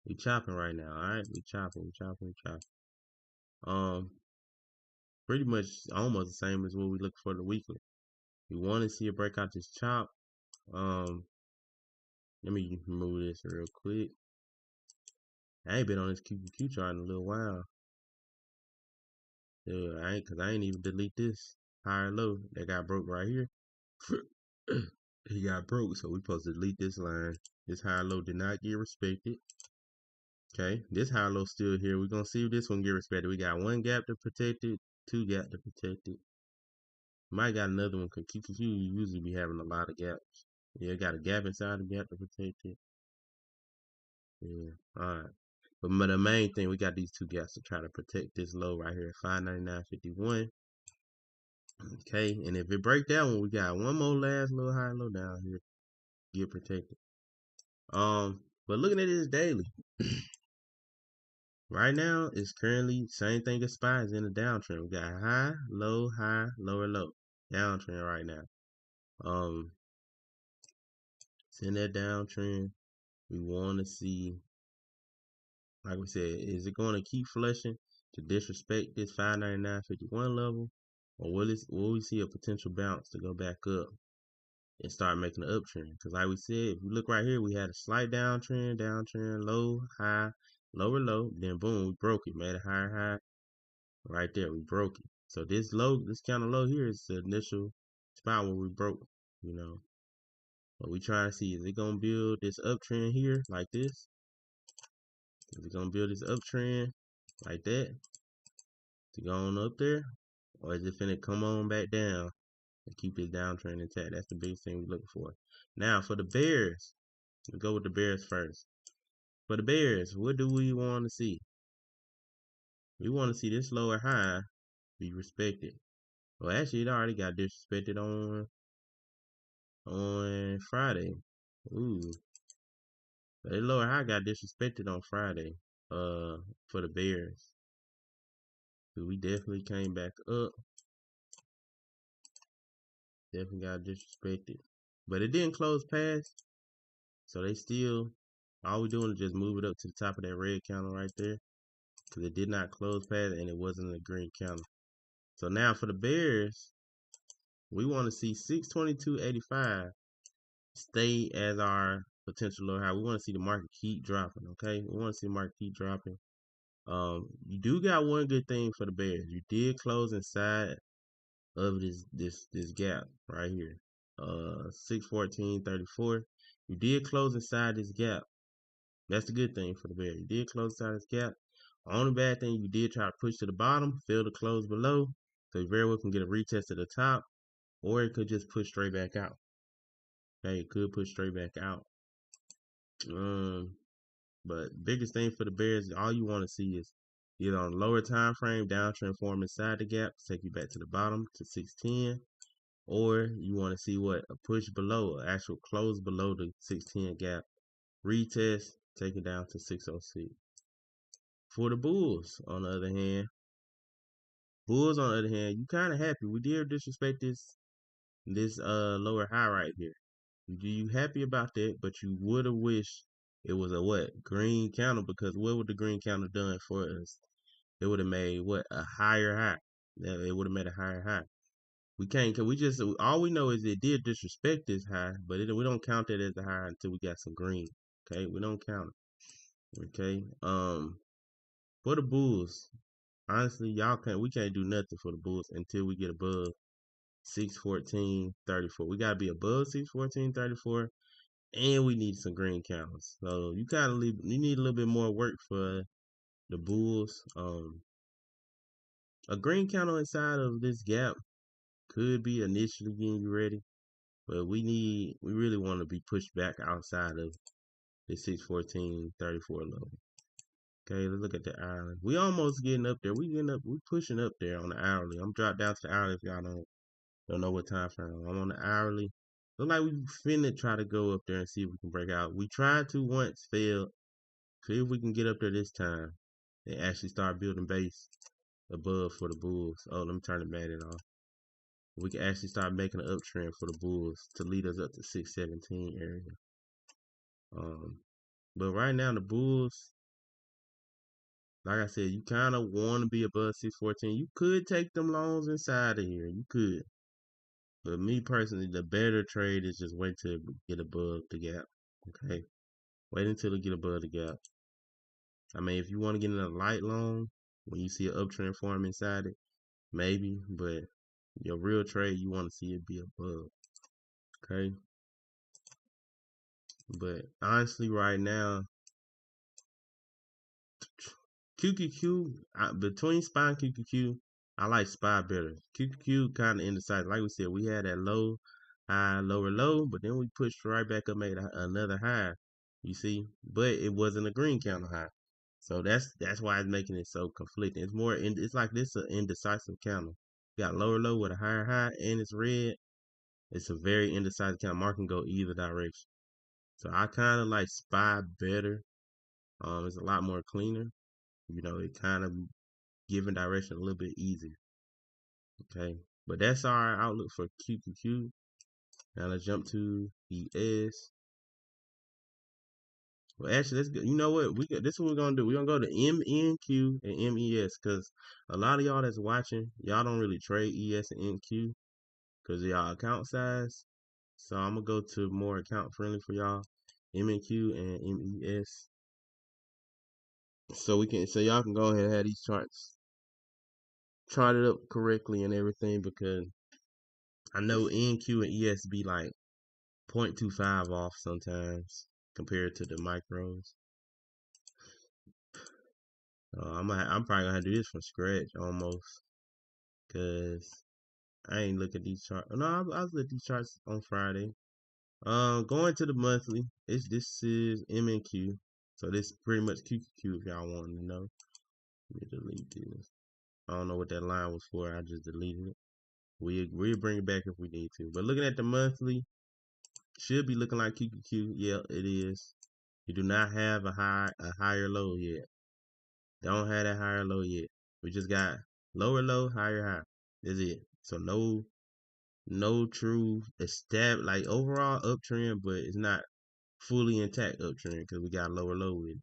We chopping right now, alright? We chopping. Um, pretty much almost the same as what we look for the weekly. We want to see it break out this chop. Let me remove this real quick. I ain't been on this QQQ chart in a little while. Yeah, cause I ain't even delete this higher low that got broke right here. He got broke, so we supposed to delete this line. This high low did not get respected. Okay, this high low still here. We're gonna see if this one get respected. We got one gap to protect it, two gap to protect it. Might got another one because QQQ usually be having a lot of gaps. Yeah, got a gap inside the gap to protect it. Yeah, alright. But the main thing, we got these two gaps to try to protect this low right here, 599.51. Okay, and if it break that one, we got one more last little high low down here. Get protected. But looking at this daily, right now it's currently same thing as SPY is in the downtrend. We got high, lower low. Downtrend right now. It's in that downtrend. We want to see, like we said, is it going to keep flushing to disrespect this 599.51 level, or will we see a potential bounce to go back up and start making an uptrend? Because like we said, if you look right here, we had a slight downtrend, low, high, lower low, then boom, we broke it, made a higher high. Right there, we broke it. So this kind of low here is the initial spot where we broke, you know. But we trying to see, is it going to build this uptrend here like this? Is it going to build this uptrend like that to go on up there? Or is it finna come on back down and keep this downtrend intact? That's the biggest thing we look for. Now, for the bears, we'll go with the bears first. For the bears, what do we want to see? We want to see this lower high be respected. Well, actually, it already got disrespected on Friday. Ooh. The lower high got disrespected on Friday. For the Bears. So we definitely came back up. Definitely got disrespected. But it didn't close past. So they still, all we doing is just move it up to the top of that red counter right there. Because it did not close past and it wasn't a green counter. So now for the Bears, we want to see 622.85 stay as our potential low high. We want to see the market keep dropping, okay? We want to see the market keep dropping. You do got one good thing for the Bears. You did close inside of this gap right here. 614.34. You did close inside this gap. That's the good thing for the Bears. You did close inside this gap. Only bad thing, you did try to push to the bottom, failed to close below. So you very well can get a retest at the top, or it could just push straight back out. Okay, it could push straight back out. But biggest thing for the Bears, all you want to see is either on lower time frame, downtrend form inside the gap, take you back to the bottom to 610, or you want to see what a push below, an actual close below the 610 gap, retest, take it down to 606. For the Bulls, on the other hand, you kind of happy. We did disrespect this lower high right here. You happy about that, but you would have wished it was a green candle, because what would the green candle done for us? It would have made a higher high. It would have made a higher high. We can't, cause we just all we know is it did disrespect this high, but we don't count that as a high until we got some green. Okay, we don't count it. Okay, For the Bulls, honestly, we can't do nothing for the Bulls until we get above 614.34. We gotta be above 614.34, and we need some green candles. So you need a little bit more work for the Bulls. A green candle inside of this gap could be initially getting you ready, but we really want to be pushed back outside of the 614.34 level. Okay, let's look at the hourly. We almost getting up there. We pushing up there on the hourly. I'm dropped down to the hourly if y'all don't know what time frame. I'm on the hourly. Look like we finna try to go up there and see if we can break out. We tried to once, failed. See if we can get up there this time and actually start building base above for the Bulls. Oh, let me turn the bandit off. We can actually start making an uptrend for the Bulls to lead us up to 617 area. But right now the Bulls, like I said, you kind of want to be above 614. You could take them loans inside of here. You could. But me personally, the better trade is just wait till get above the gap. Okay. Wait until it get above the gap. I mean, if you want to get in a light loan when you see an uptrend form inside it, maybe. But your real trade, you want to see it be above. Okay. But honestly, right now, QQQ, between SPY and QQQ, I like SPY better. QQQ kind of indecisive. Like we said, we had that low, high, lower low, but then we pushed right back up, made another high. You see, but it wasn't a green candle high, so that's why it's making it so conflicting. It's more, it's like this an indecisive candle. You got lower low with a higher high, and it's red. It's a very indecisive candle. Market can go either direction. So I kind of like SPY better. It's a lot more cleaner. It kind of giving direction a little bit easier. Okay, but that's our outlook for QQQ. Now let's jump to ES. Well, actually, let's go. You know what? This is what we're gonna do. We're gonna go to MNQ and MES because a lot of y'all that's watching, y'all don't really trade ES and NQ because of y'all account size. So I'm gonna go to more account friendly for y'all, MNQ and MES. So y'all can go ahead and have these charts charted up correctly and everything because I know NQ and ES be like 0.25 off sometimes compared to the micros. I'm probably gonna have to do this from scratch almost, cause I ain't look at these charts. No, I was at these charts on Friday. Going to the monthly. This is MNQ, so this is pretty much QQQ if y'all want to know. Let me delete this. I don't know what that line was for. I just deleted it. We'll bring it back if we need to. But looking at the monthly, should be looking like QQQ. Yeah, it is. You do not have a higher low yet. Don't have that higher low yet. We just got lower low, higher high. That's it. So no true like overall uptrend, but it's not fully intact uptrend because we got lower low with it.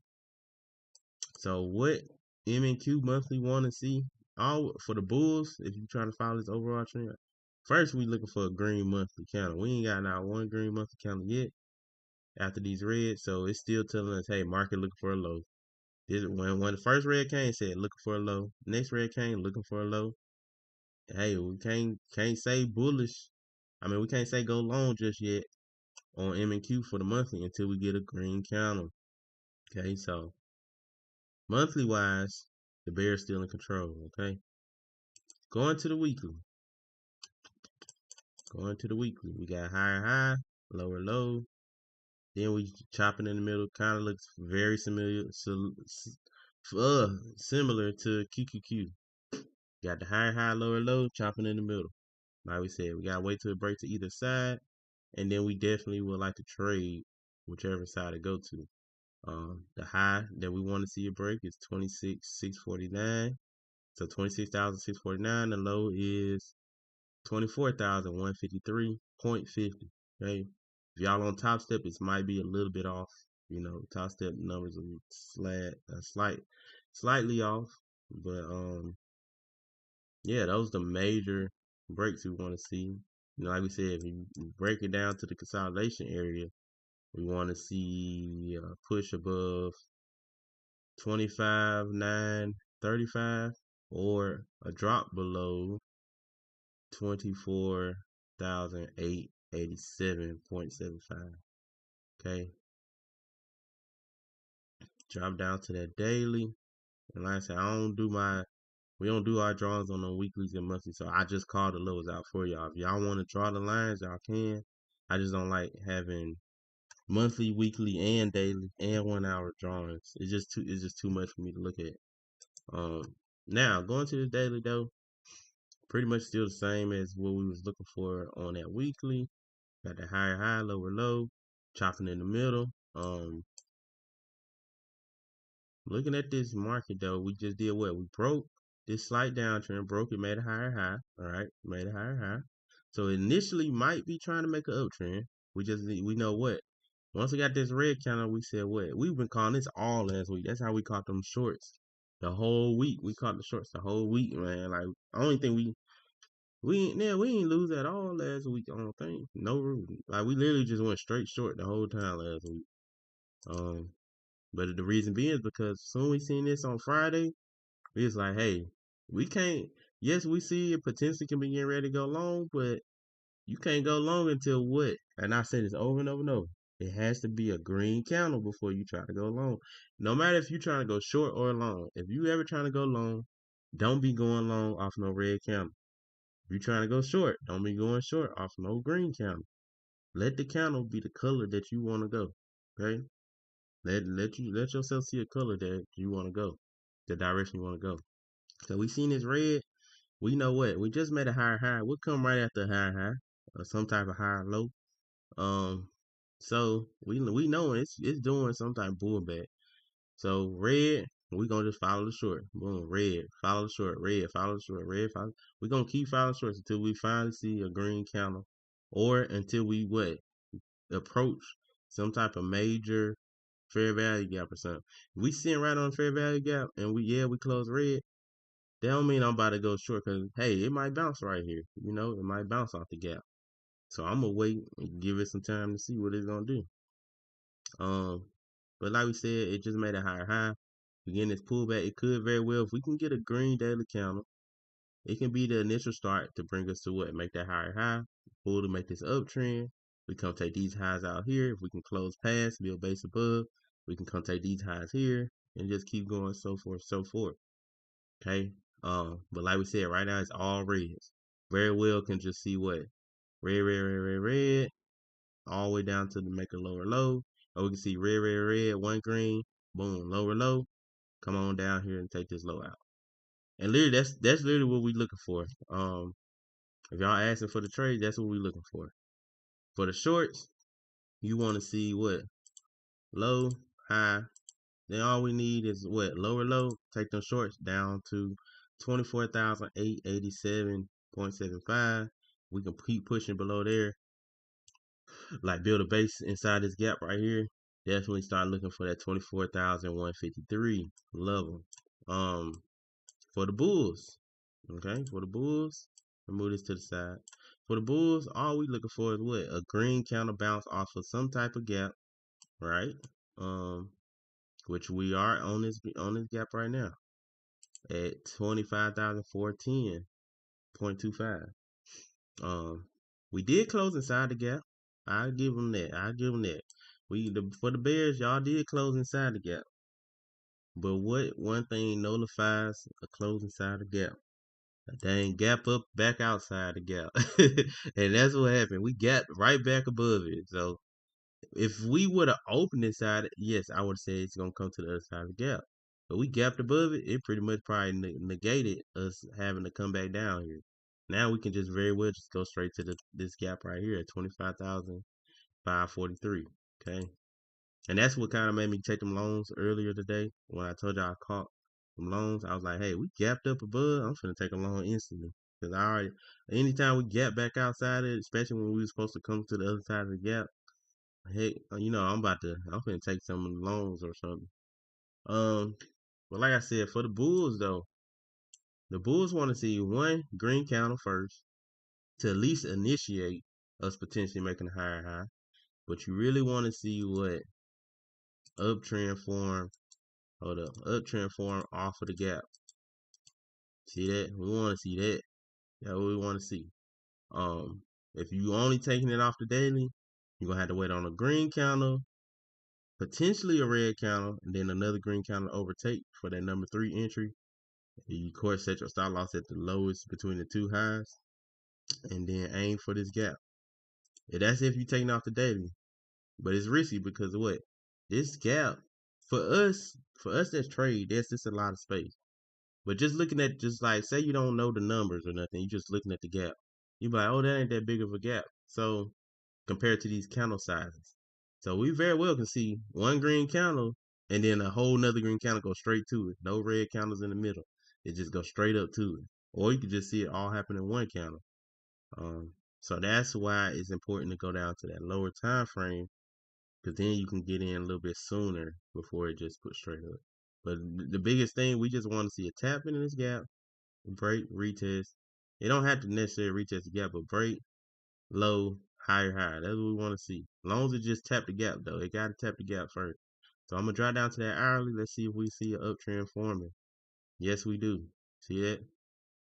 So what M and Q monthly want to see all for the Bulls? If you're trying to follow this overall trend, first we looking for a green monthly candle. We ain't got not one green monthly candle yet after these reds, so it's still telling us, hey, market looking for a low. When the first red came, it said looking for a low. Next red came looking for a low. Hey, we can't say bullish. I mean, we can't say go long just yet on M and Q for the monthly until we get a green candle. Okay, so monthly wise, the bear's still in control. Okay, going to the weekly. Going to the weekly, we got higher high, lower low. Then we chopping in the middle. Kind of looks very similar to QQQ. Got the higher high, lower low, chopping in the middle. Like we said, we gotta wait till it breaks to either side, and then we definitely would like to trade whichever side it go to. The high that we want to see it break is 26,649. So 26,649. The low is 24,153.50. Okay. If y'all on top step, it might be a little bit off. Top step numbers are slightly off. But yeah, those the major breaks we want to see. Like we said, if you break it down to the consolidation area, we want to see push above 25,935 or a drop below 24,887.75. Okay, drop down to that daily. And like I said, we don't do our drawings on the weeklies and monthlies, so I just call the lows out for y'all. If y'all want to draw the lines, y'all can. I just don't like having monthly, weekly, and daily and 1 hour drawings. It's just too much for me to look at. Now going to the daily though, pretty much still the same as what we was looking for on that weekly. Got the higher high, lower low, chopping in the middle. Looking at this market though, we just did what? We broke this slight downtrend, broke it, made a higher high. All right, made a higher high. So initially might be trying to make an uptrend. We know what. Once we got this red candle, we said what? We've been calling this all last week. That's how we caught them shorts. The whole week. We caught the shorts the whole week, man. Like only thing we ain't lose at all last week, I don't think. No, like we literally just went straight short the whole time last week. Um but the reason being is because soon we seen this on Friday, we was like, hey, we can't. Yes, we see it potentially can be getting ready to go long, but you can't go long until what? And I said this over and over and over. It has to be a green candle before you try to go long. No matter if you're trying to go short or long. If you ever trying to go long, don't be going long off no red candle. If you're trying to go short, don't be going short off no green candle. Let the candle be the color that you want to go. Okay? Let yourself see a color that you want to go, the direction you want to go. So we seen this red. We know what we just made a higher high. We'll come right after a higher high or some type of higher low. Um, so we know it's doing some type of pullback. So red, we gonna just follow the short. Boom, red, follow the short, red, follow the short, red, follow. We gonna keep following shorts until we finally see a green candle, or until we what approach some type of major fair value gap or something. If we sitting right on fair value gap and we close red, that don't mean I'm about to go short because hey, it might bounce right here. You know, it might bounce off the gap. So I'm gonna wait and give it some time to see what it's gonna do. Um, but like we said, it just made a higher high. Again, this pullback, it could very well, if we can get a green daily candle, it can be the initial start to bring us to what? Make that higher high, pull to make this uptrend. We come take these highs out here. If we can close past, build base above, we can come take these highs here and just keep going, so forth, so forth. Okay. But like we said, right now it's all reds. Very well can just see what? Red, red, red, red, red, all the way down to the make a lower low. Or we can see red, red, red, one green, boom, lower low. Come on down here and take this low out. And literally that's literally what we looking for. If y'all asking for the trade, that's what we looking for. For the shorts, you want to see what? Low, high. Then all we need is what? Lower low. Take them shorts down to 24,887.75. We can keep pushing below there. Like build a base inside this gap right here. Definitely start looking for that 24,153 level. For the bulls. Okay, for the bulls, I'll move this to the side. For the bulls, all we looking for is what? A green counterbalance off of some type of gap, right? Um, which we are on this gap right now at 25,410.25. We did close inside the gap. I give them that. I give them that. For the Bears, y'all did close inside the gap. But what one thing nullifies a close inside the gap? A dang gap up back outside the gap. And that's what happened. We got right back above it. So if we would have opened inside it, yes, I would have said it's gonna come to the other side of the gap. But we gapped above it, it pretty much probably negated us having to come back down here. Now we can just very well just go straight to this gap right here at 25,543. Okay. And that's what kind of made me take them loans earlier today. When I told y'all I caught them loans, I was like, hey, we gapped up above. I'm finna take a loan instantly. Because I already, anytime we gap back outside it, especially when we were supposed to come to the other side of the gap, hey, I'm finna take some of the loans or something. But like I said, for the Bulls though, the Bulls want to see one green candle first to at least initiate us potentially making a higher high. But you really want to see what uptrend form Hold up. Uptrend form off of the gap. See that? We want to see that. That's what we want to see. If you only taking it off the daily, you're gonna have to wait on a green candle, potentially a red candle, and then another green candle overtake for that number 3 entry. You of course set your stop loss at the lowest between the two highs, and then aim for this gap. And that's if you're taking off the daily. But it's risky because of what? This gap for us that trade, there's just a lot of space. But just looking at, just like, say you don't know the numbers or nothing, you're just looking at the gap. You be like, oh, that ain't that big of a gap. So compared to these candle sizes. So we very well can see one green candle and then a whole nother green candle go straight to it. No red candles in the middle. It just goes straight up to it. Or you could just see it all happen in one candle. So that's why it's important to go down to that lower time frame, because then you can get in a little bit sooner before it just puts straight up. But the biggest thing, we just want to see a tap in this gap, break, retest. It don't have to necessarily retest the gap, but break, low, higher, high. That's what we want to see. As long as it just tap the gap, though. It got to tap the gap first. So I'm going to drop down to that hourly. Let's see if we see an uptrend forming. Yes, we do. See that?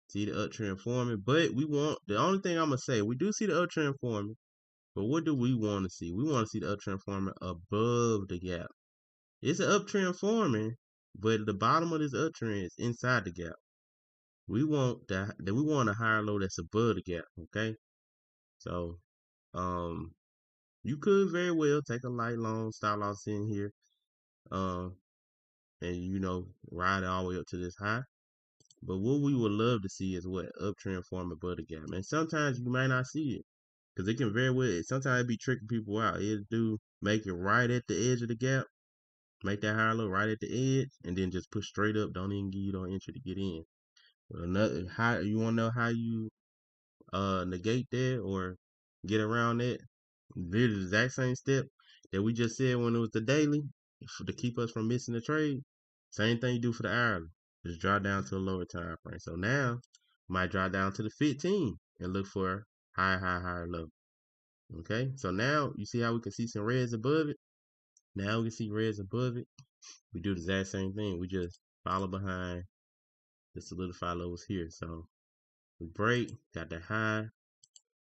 See the uptrend forming. But we want, the only thing I'm going to say, we do see the uptrend forming. But what do we want to see? We want to see the uptrend forming above the gap. It's an uptrend forming, but the bottom of this uptrend is inside the gap. We want we want a higher low that's above the gap. Okay, so you could very well take a light long stop loss in here, and ride it all the way up to this high. But what we would love to see is what uptrend form above the gap. And sometimes you might not see it, because it can very well. Sometimes it be tricking people out. It do make it right at the edge of the gap, make that higher low right at the edge, and then just push straight up. Don't even give you no entry to get in. How you want to know how you negate that or get around that? Do the exact same step that we just said when it was the daily to keep us from missing the trade. Same thing you do for the hourly. Just drop down to a lower time frame. So now might drop down to the 15 and look for higher low. Okay, so now you see how we can see some reds above it. Now we can see reds above it. We do the exact same thing. We just follow behind the solidified levels here. So we break, got the high,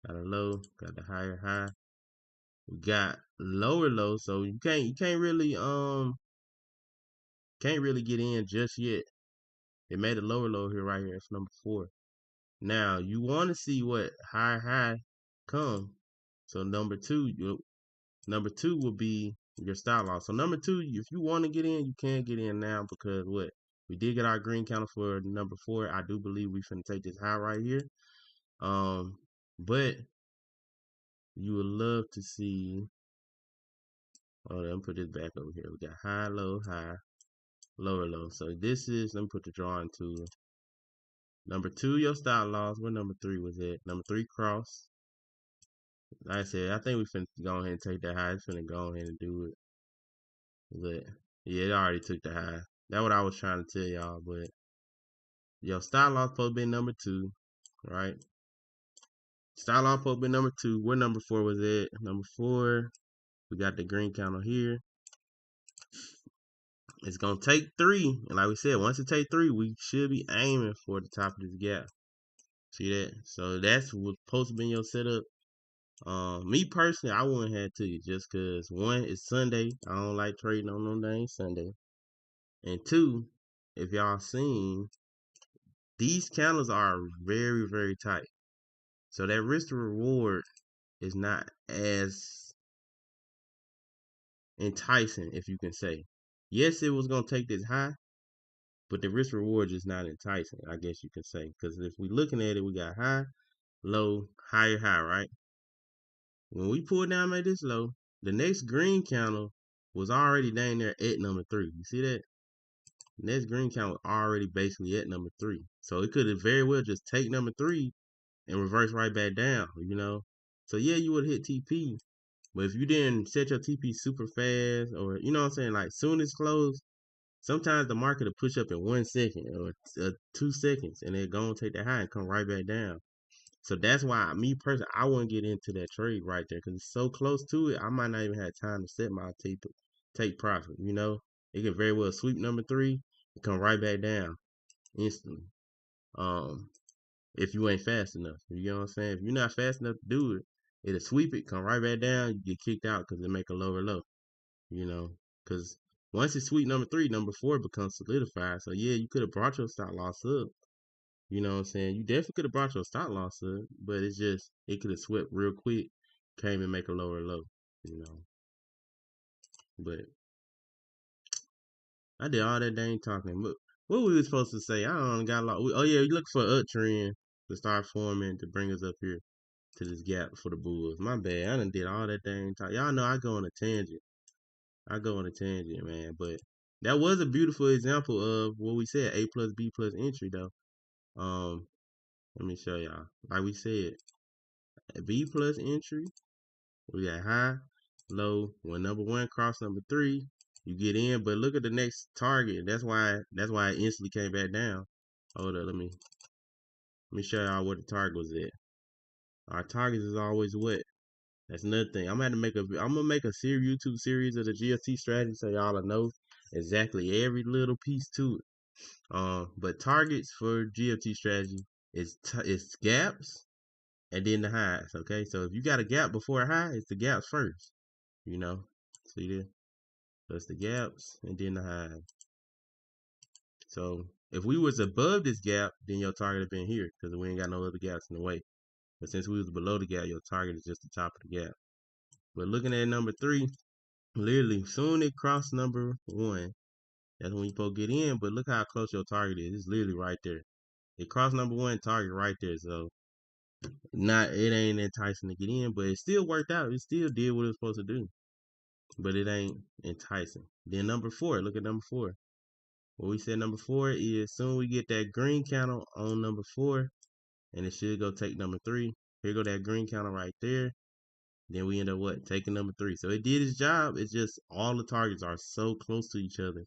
got a low, got the higher high. We got lower low, so you can't really get in just yet. It made a lower low here right here. It's number 4. Now you want to see what higher high come. So number two will be your stop loss. So number 2, if you want to get in, you can get in now, because what? We did get our green candle for number 4. I do believe we finna take this high right here. But you would love to see. Let me put this back over here. We got high, low, lower low. So this is, let me put the drawing tool. Number 2, your stop loss. Where number 3 was at? Number 3 cross. Like I said, I think we finna go ahead and take that high. It's finna go ahead and do it. But yeah, it already took the high. That's what I was trying to tell y'all. But your stop loss supposed to be number 2, right? Stop loss supposed to be number 2. Where number 4 was at? Number 4, we got the green candle here. It's gonna take 3, and like we said, once it take 3, we should be aiming for the top of this gap. See that? So that's what's supposed to be in your setup. Me personally, I wouldn't have to you, just cause 1, it's Sunday. I don't like trading on no dang Sunday. And 2, if y'all seen, these candles are very, very tight. So that risk to reward is not as enticing, if you can say. Yes, it was gonna take this high, but the risk reward is not enticing, I guess you can say. Because if we looking at it, we got high, low, higher high, right? When we pull down at this low, the next green candle was already down there at number 3. You see that? The next green candle was already basically at number 3. So it could have very well just take number 3 and reverse right back down, So yeah, you would hit TP. But if you didn't set your TP super fast, or you know what I'm saying, like soon as closed, sometimes the market will push up in 1 second or 2 seconds, and then go and take that high and come right back down. So that's why, me personally, I wouldn't get into that trade right there, because it's so close to it. I might not even have time to set my take profit. It can very well sweep number 3 and come right back down instantly. If you ain't fast enough, you know what I'm saying? If you're not fast enough to do it, it'll sweep it, come right back down, you get kicked out because it make a lower low. You know, because once it's sweep number 3, number 4 becomes solidified. So yeah, you could have brought your stop loss up. You know what I'm saying? You definitely could have brought your stop loss up, but it's just it could have swept real quick, came and make a lower low. You know, but I did all that dang talking. But what we was supposed to say? I don't got a lot. Oh yeah, you look for an uptrend to start forming to bring us up here to this gap for the Bulls. My bad. I done did all that dang talk. Y'all know I go on a tangent. I go on a tangent, man. But that was a beautiful example of what we said, A plus B plus entry though. Let me show y'all. Like we said, a B plus entry, we got high, low. When number 1 cross number 3, you get in. But look at the next target. That's why it instantly came back down. Hold up, let me show y'all what the target was at. Our target is always what? That's another thing. I'm gonna make a YouTube series of the G.F.T strategy so y'all will know exactly every little piece to it. But targets for G.F.T strategy is gaps and then the highs. Okay, so if you got a gap before a high, it's the gaps first. You know, see this? So it's the gaps and then the highs. So if we was above this gap, then your target have been here because we ain't got no other gaps in the way. But since we was below the gap, your target is just the top of the gap. But looking at number 3, literally soon it crossed number 1. That's when you supposed to get in. But look how close your target is. It's literally right there. It crossed number 1, target right there. So it ain't enticing to get in, but it still worked out. It still did what it was supposed to do. But it ain't enticing. Then number 4, look at number 4. What we said number 4 is soon we get that green candle on number 4, and it should go take number 3. Here go that green candle right there. Then we end up what? Taking number 3. So it did its job. It's just all the targets are so close to each other.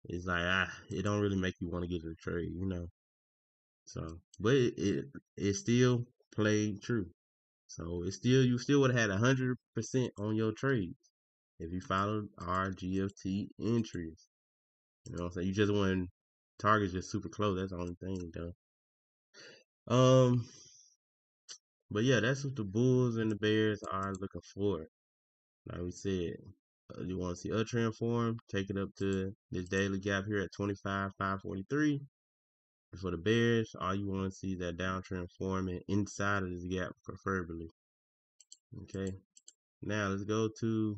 It's like it don't really make you want to get to the trade, you know. So, but it still played true. So you still would have had 100% on your trades if you followed our G.F.T entries. You know what I'm saying? You just want targets just super close. That's the only thing though. But yeah, that's what the Bulls and the Bears are looking for. Like we said, you want to see a trend form, take it up to this daily gap here at 25,543. For the Bears, all you want to see is that downtrend forming inside of this gap, preferably. Okay. Now let's go to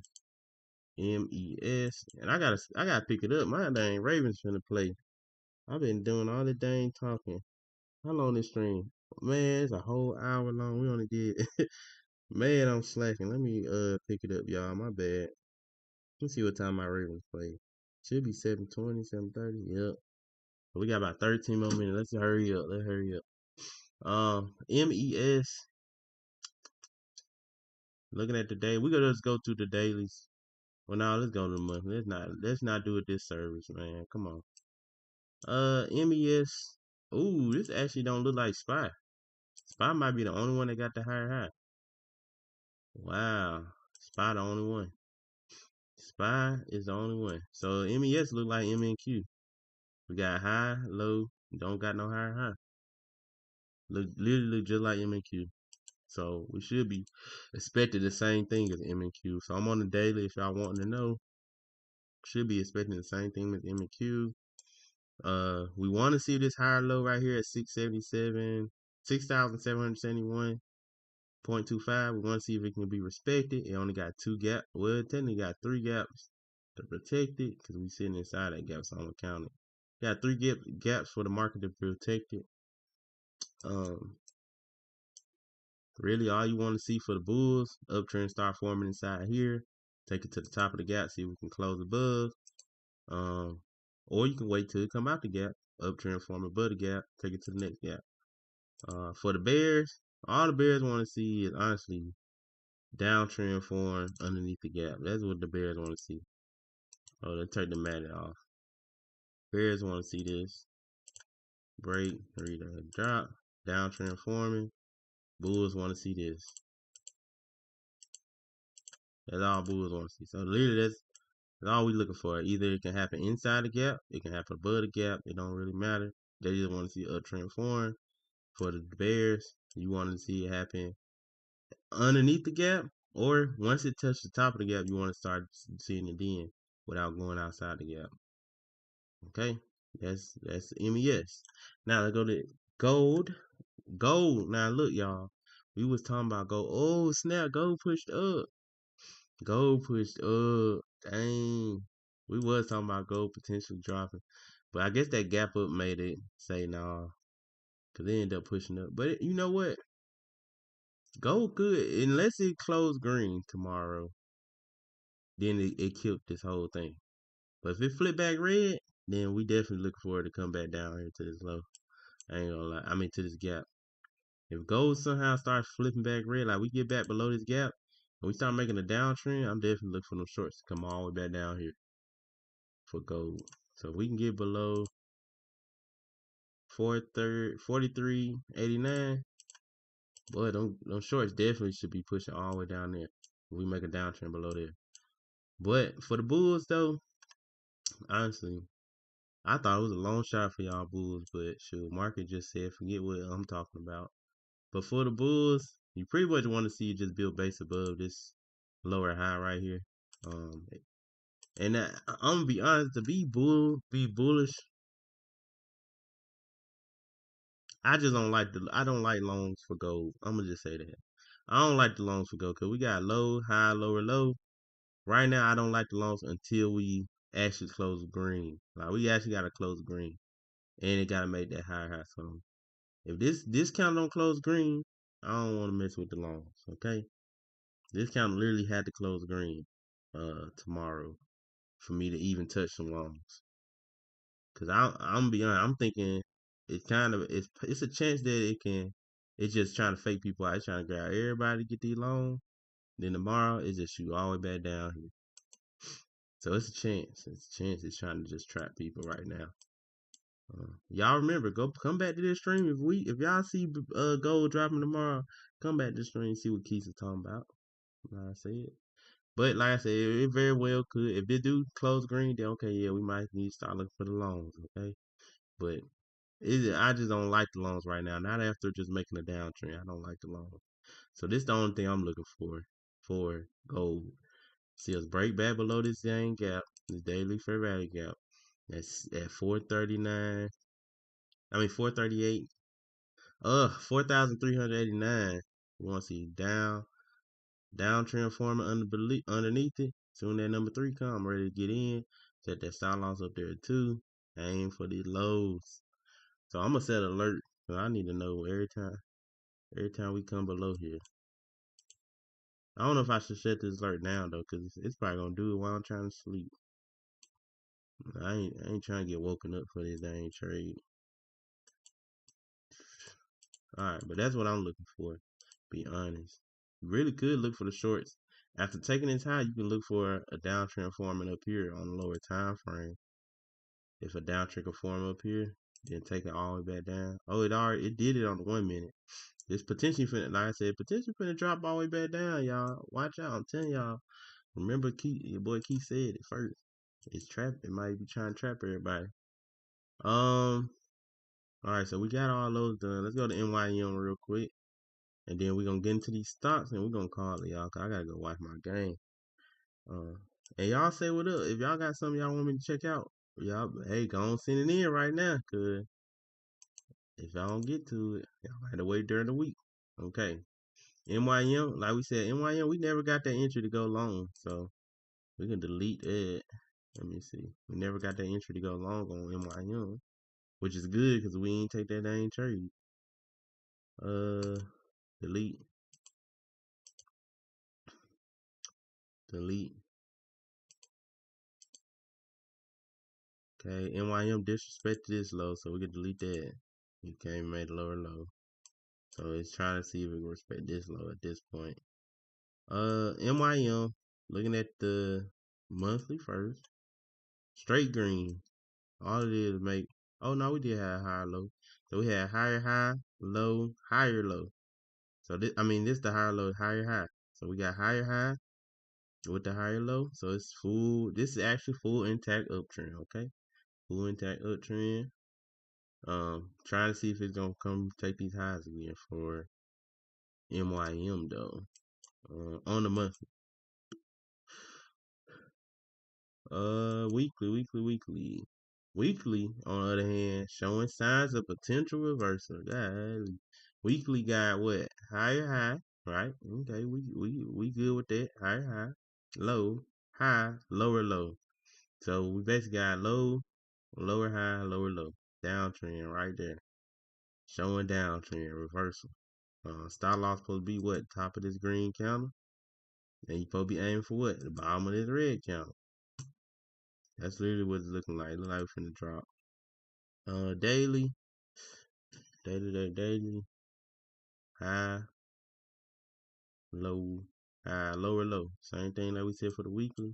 MES, and I gotta pick it up. My dang Ravens finna play. I've been doing all the dang talking. How long this stream? Man, it's a whole hour long. We only did. Man, I'm slacking. Let me pick it up, y'all. My bad. Let's see what time my Ravens play. Should be 7:20, 7:30. Yep. We got about 13 more minutes. Let's hurry up. Let's hurry up. MES. Looking at the day, we gonna just go through the dailies. Well, now let's go to the month. Let's not do it this service, man. Come on. MES. Ooh, this actually don't look like SPY. SPY might be the only one that got the higher high. Wow, SPY the only one. SPY is the only one. So MES look like MNQ. We got high, low, don't got no higher high. Literally look just like MNQ. So we should be expecting the same thing as MNQ. So I'm on the daily if y'all wanting to know. Should be expecting the same thing as MNQ. We want to see this higher low right here at 6,771.25. We want to see if it can be respected. It only got 2 gaps. Well, it technically got 3 gaps to protect it because we sitting inside that gap, so I'm gonna count it. Got 3 gaps for the market to protect it. Really, all you want to see for the Bulls, uptrend start forming inside here. Take it to the top of the gap, see if we can close above. Or you can wait till it come out the gap, uptrend form above the gap, take it to the next gap. For the Bears, all the Bears want to see is honestly downtrend form underneath the gap. That's what the Bears want to see. Oh, let's take the mat off. Bears want to see this break, read a drop, downtrend forming. Bulls want to see this. That's all Bulls want to see. So literally, That's all we looking for. Either it can happen inside the gap, it can happen above the gap. It don't really matter. They just want to see a trend form for the bears. You want to see it happen underneath the gap, or once it touches the top of the gap, you want to start seeing it then without going outside the gap. Okay, that's MES. Now let's go to gold. Gold. Now look, y'all. We was talking about gold. Oh snap! Gold pushed up. Gold pushed up. Dang. We was talking about gold potentially dropping, but I guess that gap up made it say nah, cause they ended up pushing up. But you know what? Gold good unless it closed green tomorrow. Then it killed this whole thing. But if it flip back red, then we definitely look forward to come back down here to this low. I ain't gonna lie. I mean to this gap. If gold somehow starts flipping back red, like we get back below this gap, and we start making a downtrend, I'm definitely looking for them shorts to come all the way back down here for gold. So if we can get below 43.89, boy, them shorts definitely should be pushing all the way down there. We make a downtrend below there. But for the bulls though, honestly, I thought it was a long shot for y'all bulls, but shoot, market just said forget what I'm talking about. But for the bulls, you pretty much want to see it just build base above this lower high right here. Um, and I'm gonna be honest, to be bullish. I don't like longs for gold. I'm gonna just say that. I don't like the longs for gold because we got low, high, lower, low. Right now, I don't like the longs until we actually close green. Like we actually gotta close green, and it gotta make that higher high. So if this discount don't close green, I don't want to mess with the longs. Okay, this count literally had to close green tomorrow for me to even touch some longs. Cause I'm be honest, I'm thinking it's a chance that it's just trying to fake people out. It's trying to grab everybody to get these longs. Then tomorrow it just shoot all the way back down here. So it's a chance. It's a chance. It's trying to just trap people right now. Y'all remember, come back to this stream if y'all see gold dropping tomorrow. Come back to the stream and see what Keith is talking about. Like I said. But like I said, it very well could. If it do close green, then okay, yeah, we might need to start looking for the loans, okay? But I just don't like the loans right now. Not after just making a downtrend. I don't like the loans. So this the only thing I'm looking for gold. See us break back below this dang gap, this daily fair value gap. That's at 439. I mean 438. 4,389. We want to see downtrend forming underneath it. Soon that number 3 come, I'm ready to get in. Set that stop loss up there too. Aim for these lows. So I'm gonna set alert. So I need to know every time we come below here. I don't know if I should set this alert now though, cause it's probably gonna do it while I'm trying to sleep. I ain't trying to get woken up for this dang trade. All right, but that's what I'm looking for. Be honest. You really could look for the shorts. After taking this high, you can look for a downtrend forming up here on the lower time frame. If a downtrend can form up here, then take it all the way back down. Oh, it did it on the 1 minute. It's potentially finna, like I said, potentially finna drop all the way back down, y'all. Watch out, I'm telling y'all. Remember, your boy Keith said it first. It's trap. It might be trying to trap everybody. All right, so we got all those done. Let's go to NYM real quick. And then we're gonna get into these stocks and we're gonna call it, y'all, cause I gotta go watch my game. Uh, and y'all say what up. If y'all got something y'all want me to check out, y'all, hey, go on send it in right now, cause if y'all don't get to it, y'all have to wait during the week. Okay. NYM, like we said, NYM, we never got that entry to go long, so we can delete it. Let me see. We never got that entry to go long on NYM, which is good because we ain't take that dang trade. Delete. Delete. Okay, NYM disrespected this low, so we can delete that. You came made lower low. So it's trying to see if it can respect this low at this point. NYM, looking at the monthly first. Straight green. All it is make, oh no, we did have higher low. So we had higher high, low, higher low. So this the higher low, higher high. So we got higher high, with the higher low. So it's full. This is actually full intact uptrend. Okay, full intact uptrend. Trying to see if it's gonna come take these highs again for MYM though. On the monthly. Weekly. Weekly, on the other hand, showing signs of potential reversal. Golly. Weekly got what? Higher high, right? Okay, we good with that. Higher high, low, high, lower low. So we basically got low, lower high, lower low. Downtrend right there. Showing downtrend reversal. Stop loss supposed to be what? Top of this green counter. And you supposed to be aiming for what? The bottom of this red counter. That's literally what it's looking like. It look like we're finna drop. Daily, daily, high, low, high, lower, low. Same thing like we said for the weekly.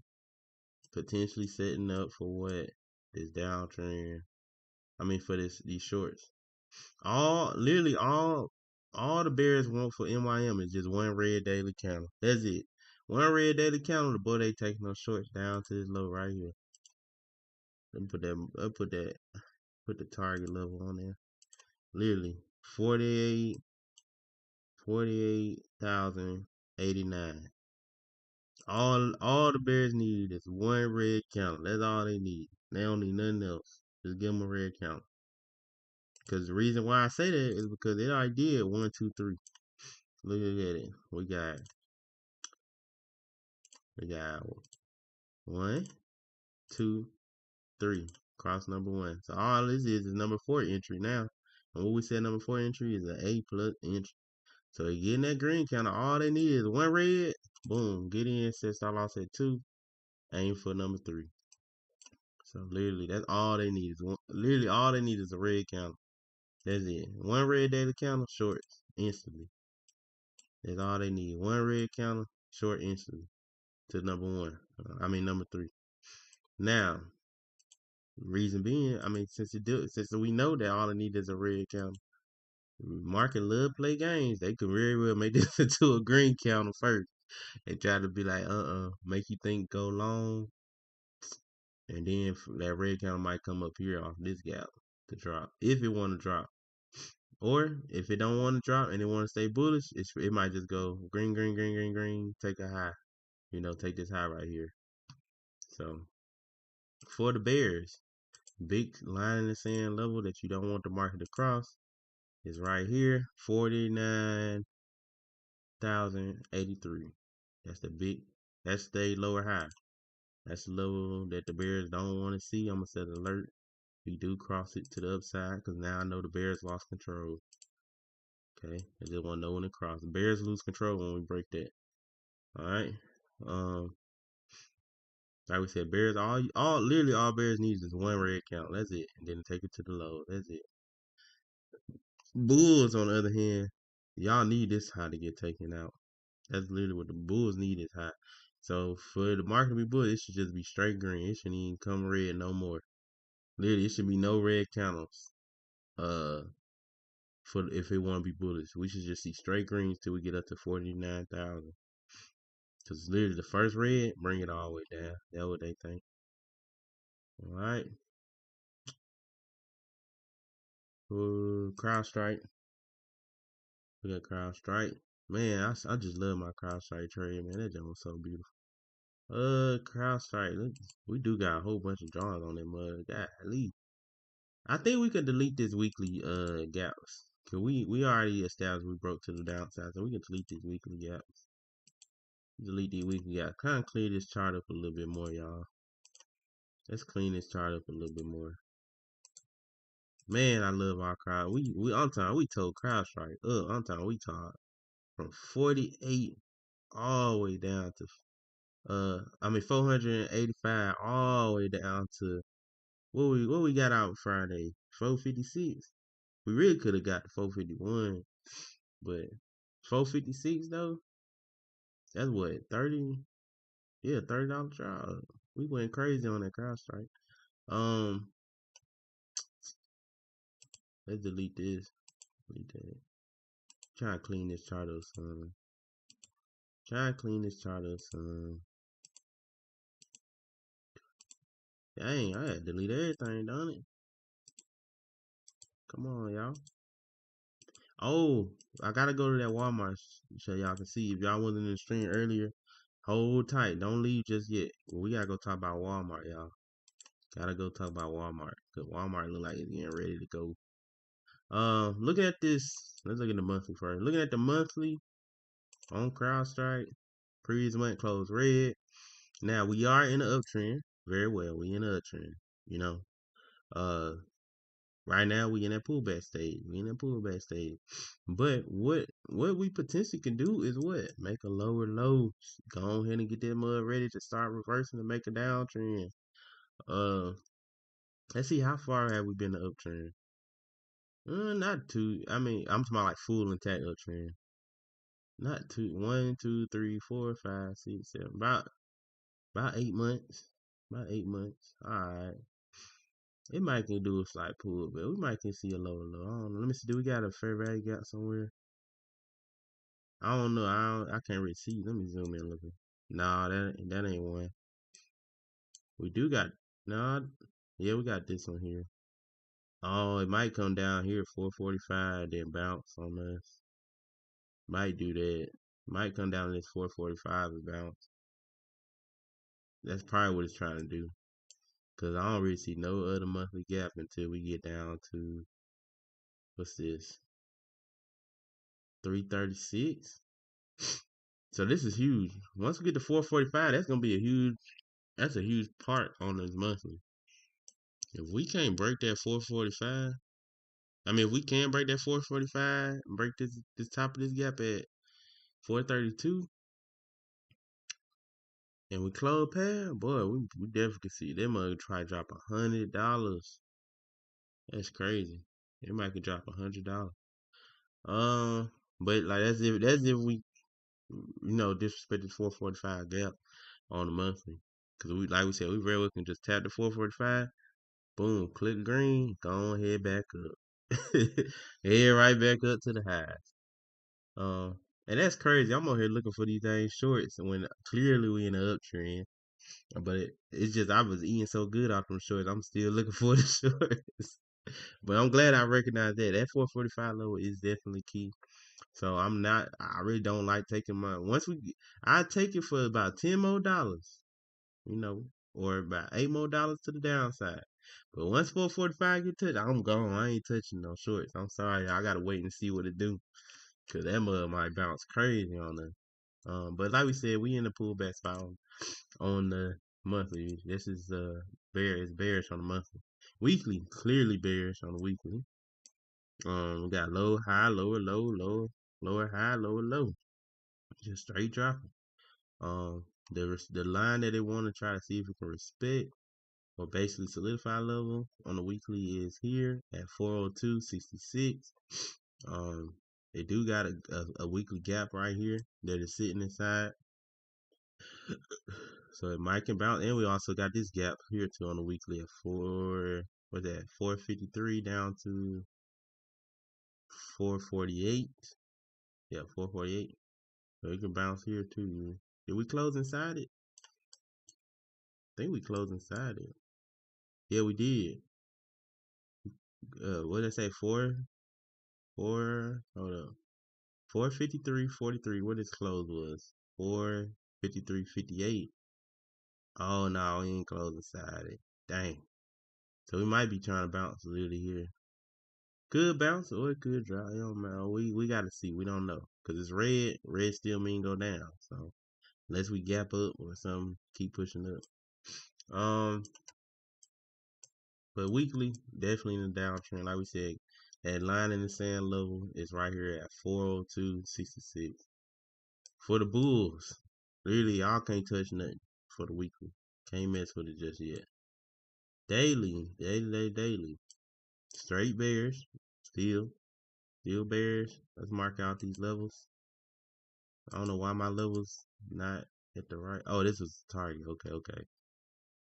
Potentially setting up for what? This downtrend. I mean for these shorts. Literally all the bears want for MYM is just one red daily candle. That's it. One red daily candle, the boy they taking those shorts down to this low right here. Let me put the target level on there. Literally 48,089. All the Bears need is one red counter. That's all they need. They don't need nothing else. Just give them a red counter. Because the reason why I say that is because they already did 1, 2, 3. Look at it. We got 1, 2, 3. Cross number 1. So all this is number 4 entry now. And what we said number 4 entry is an A plus entry. So they getting that green counter. All they need is one red. Boom. Get in. Set stop loss at 2. Aim for number 3. So literally, that's all they need is one. Literally, all they need is a red counter. That's it. One red daily counter, shorts instantly. That's all they need. One red counter, short instantly to number 1. Number 3. Now, reason being, since we know that all they need is a red counter. Market love play games. They could very well make this into a green counter first. They try to be like, make you think go long, and then that red counter might come up here off this gap to drop if it want to drop. Or if it don't want to drop and it want to stay bullish, it might just go green, green, green, green, green, take a high. Take this high right here. So for the bears, big line in the sand level that you don't want the market to cross is right here, 49,083. That's the lower high. That's the level that the bears don't want to see. I'm gonna set an alert. We do cross it to the upside because now I know the bears lost control. Okay, I just want to know when it crosses. Bears lose control when we break that. All right. Like we said, bears literally all bears need is one red count. That's it, and then take it to the low. That's it. Bulls, on the other hand, y'all need this high to get taken out. That's literally what the Bulls need is high. So for the market to be bullish, it should just be straight green. It shouldn't even come red no more. Literally, it should be no red candles. For if it want to be bullish, we should just see straight greens till we get up to 49,000. Cause literally the first red, bring it all the way down. That's what they think. All right. Crowd strike. We got crowd strike. Man, I just love my crowd strike trade, man. That jump was so beautiful. Crowd strike. We do got a whole bunch of drawings on that mud. Golly. I think we could delete this weekly gaps. Cause we already established we broke to the downside, so we can delete these weekly gaps. Delete these weekly gaps. Kind of clear this chart up a little bit more, y'all. Let's clean this chart up a little bit more. Man, I love our crowd. We told crowd strike. We taught from 48 all the way down to 485 all the way down to what we got out Friday? 456. We really could have got to 451, but 456 though, that's what, 30? Yeah, $30 drop. We went crazy on that crowd strike. Let's delete this. Delete that. Try to clean this chart up, son. Dang, I had to delete everything, don't it? Come on, y'all. Oh, I gotta go to that Walmart so y'all can see. If y'all wasn't in the stream earlier, hold tight. Don't leave just yet. We gotta go talk about Walmart, y'all. Gotta go talk about Walmart. Cause Walmart look like it's getting ready to go. Look at this. Let's look at the monthly first. Looking at the monthly on CrowdStrike. Previous month closed red. Now we are in an uptrend. Very well. We in an uptrend. You know. Uh Right now we in that pullback stage. We in that pullback stage. But what we potentially can do is what? Make a lower low. Go ahead and get that mud ready to start reversing and make a downtrend. Uh let's see how far have we been in the uptrend. Not too. I mean, I'm talking about like full intact uptrend. Not too. 1, 2, 3, 4, 5, 6, 7. About 8 months. About 8 months. All right. It might can do a slight pull, but we might can see a lower low. I don't know. Let me see. Do we got a fair value gap somewhere? I don't know. I can't really see. Let me zoom in a little bit. Nah, that ain't one. We do got nah. Yeah, we got this one here. Oh, it might come down here 445, then bounce on us. Might do that. Might come down to this 445 and bounce. That's probably what it's trying to do. Cause I don't really see no other monthly gap until we get down to what's this? 336. So this is huge. Once we get to 445, that's gonna be that's a huge part on this monthly. If we can't break that 445, I mean if we can break that 445 and break this top of this gap at 432 and we close past, boy, we definitely can see they might try to drop $100. That's crazy. They might could drop $100. But like that's if we disrespect the 445 gap on the monthly. Cause we like we said, we very well can just tap the 445, boom, click green, go on head back up. Head right back up to the highs. And that's crazy. I'm on here looking for these things shorts when clearly we in an uptrend. But it's just I was eating so good off them shorts. I'm still looking for the shorts. But I'm glad I recognized that. That 445 level is definitely key. So I'm not. I really don't like taking my. I take it for about $10 more, or about $8 more to the downside. But once 445 get touched, I'm gone. I ain't touching no shorts. I'm sorry. I gotta wait and see what it do. Cause that mud might bounce crazy on us. But like we said, we in the pullback spot on the monthly. This is it's bearish on the monthly. Weekly, clearly bearish on the weekly. We got low, high, lower, low, low, lower, high, lower, low. Just straight dropping. The line that they want to try to see if we can respect or basically solidify level on the weekly is here at 402.66. They do got a weekly gap right here that is sitting inside. So it might can bounce. And we also got this gap here too on the weekly at 453 down to 448. Yeah, 448. So it can bounce here too. Did we close inside it? I think we closed inside it. Yeah, we did. What did I say? Hold up. 453.43. What its close was? 453.58. Oh no, we ain't closed inside it. Dang. So we might be trying to bounce a little here. Could bounce or it could drop. It don't matter. We gotta see. We don't know. Cause it's red. Red still mean go down. So unless we gap up or something, keep pushing up. But weekly, definitely in the downtrend. Like we said, that line in the sand level is right here at 402.66. For the Bulls, really, y'all can't touch nothing for the weekly. Can't mess with it just yet. Daily. Straight bears. Still bears. Let's mark out these levels. I don't know why my levels not at the right. Oh, this was the target. Okay.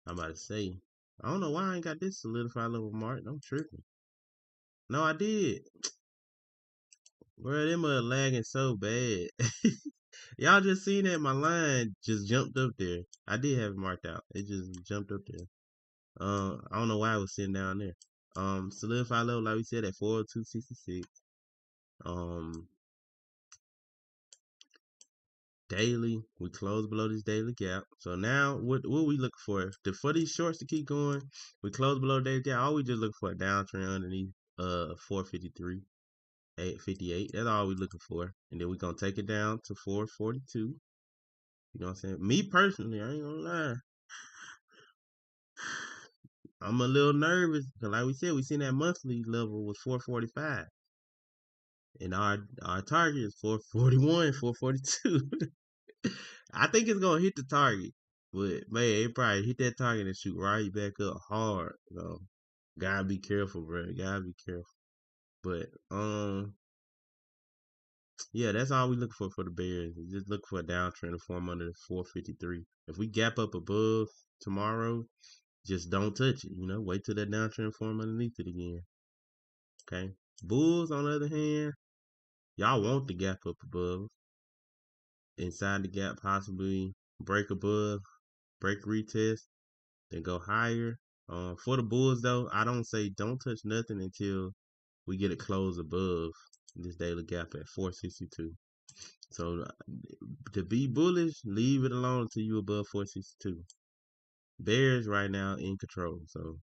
I'm about to say. I don't know why I ain't got this solidified level marked. I'm tripping. No, I did. Bro, them are lagging so bad. Y'all just seen that my line just jumped up there. I did have it marked out. It just jumped up there. I don't know why I was sitting down there. Solidify level, like we said, at 402.66. Um, daily, we close below this daily gap. So now, what we looking for? For these shorts to keep going, we close below the daily gap. All we just looking for a downtrend underneath 453, 858. That's all we looking for, and then we gonna take it down to 442. You know what I'm saying? Me personally, I ain't gonna lie. I'm a little nervous because, like we said, we seen that monthly level was 445, and our target is 441, 442. I think it's gonna hit the target, but man, it probably hit that target and shoot right back up hard. So gotta be careful, bro. Gotta be careful. But yeah, that's all we look for the Bears. We just look for a downtrend to form under the 453. If we gap up above tomorrow, just don't touch it. Wait till that downtrend form underneath it again. Okay. Bulls, on the other hand, y'all want the gap up above, inside the gap, possibly break above, break retest, then go higher. For the Bulls, though, I don't say don't touch nothing until we get it close above this daily gap at 462. So to be bullish, leave it alone until you above 462. Bears right now in control. So,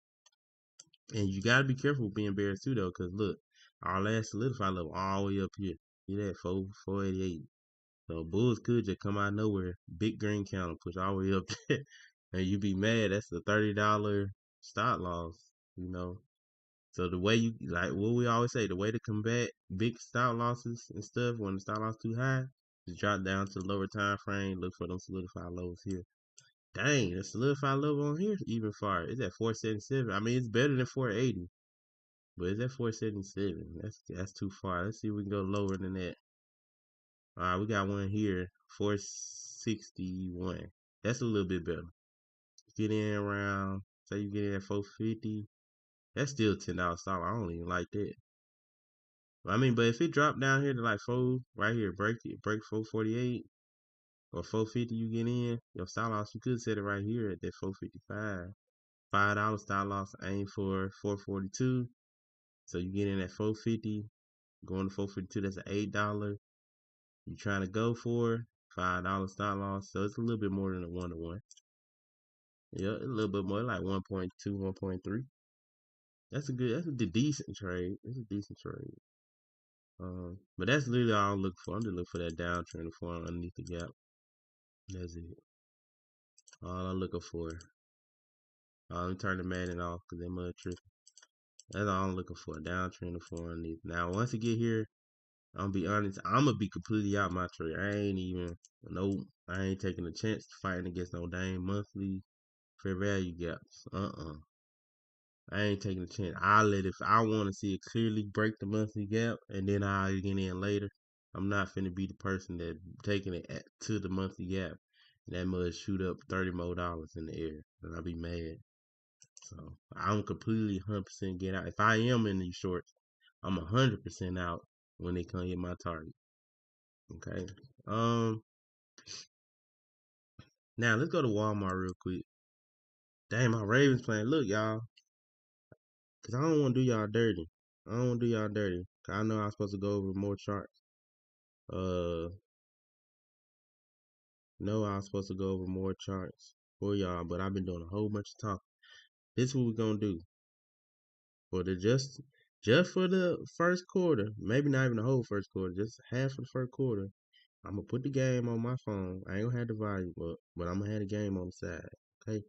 and you gotta be careful with being Bears too, though, because look, our last solidify level all the way up here. See that 488. So Bulls could just come out of nowhere, big green counter, push all the way up there, and you be mad. That's a $30 stop loss, you know. So the way you like what we always say, the way to combat big stop losses and stuff when the stop loss too high, is drop down to the lower time frame, look for them solidified lows here. Dang, the solidified level on here is even far. It's at 477. I mean, it's better than 480, but it's at 477. That's too far. Let's see if we can go lower than that. All right, we got one here, 461. That's a little bit better. Get in around, say you get in at 450. That's still $10 stop. I don't even like that. I mean, but if it dropped down here to like four, right here, break 448 or 450, you get in your stop loss. You could set it right here at that 455. $5 stop loss, aim for 442. So you get in at 450, going to 452. That's an $8. You trying to go for $5 stop loss, so it's a little bit more than a 1-to-1. Yeah, a little bit more, like 1.2, 1.3. That's a decent trade. It's a decent trade. But that's literally all I'm looking for. I'm just looking for that downtrend to form underneath the gap. That's it. All I'm looking for. Let me turn the Madden off because that mud tripping. That's all I'm looking for. Downtrend to form underneath. Now, once I get here, I'm gonna be honest. I'm gonna be completely out my trade. I ain't taking a chance to fighting against no dang monthly fair value gaps. I ain't taking a chance. I'll let if I want to see it clearly break the monthly gap, and then I'll get in later. I'm not finna be the person that taking it to the monthly gap, and that must shoot up $30 more in the air, and I'll be mad. So I'm completely 100% get out. If I am in these shorts, I'm 100% out when they come hit my target. Okay. Now let's go to Walmart real quick. Damn, my Ravens playing. Look, y'all, cause I don't want to do y'all dirty. I don't want to do y'all dirty. Cause I know I'm supposed to go over more charts. Uh, no, I was supposed to go over more charts for y'all, but I've been doing a whole bunch of talking. This is what we're gonna do for the just for the first quarter. Maybe not even the whole first quarter, just half of the first quarter. I'm gonna put the game on my phone. I ain't gonna have the volume up, but I'm gonna have the game on the side. Okay,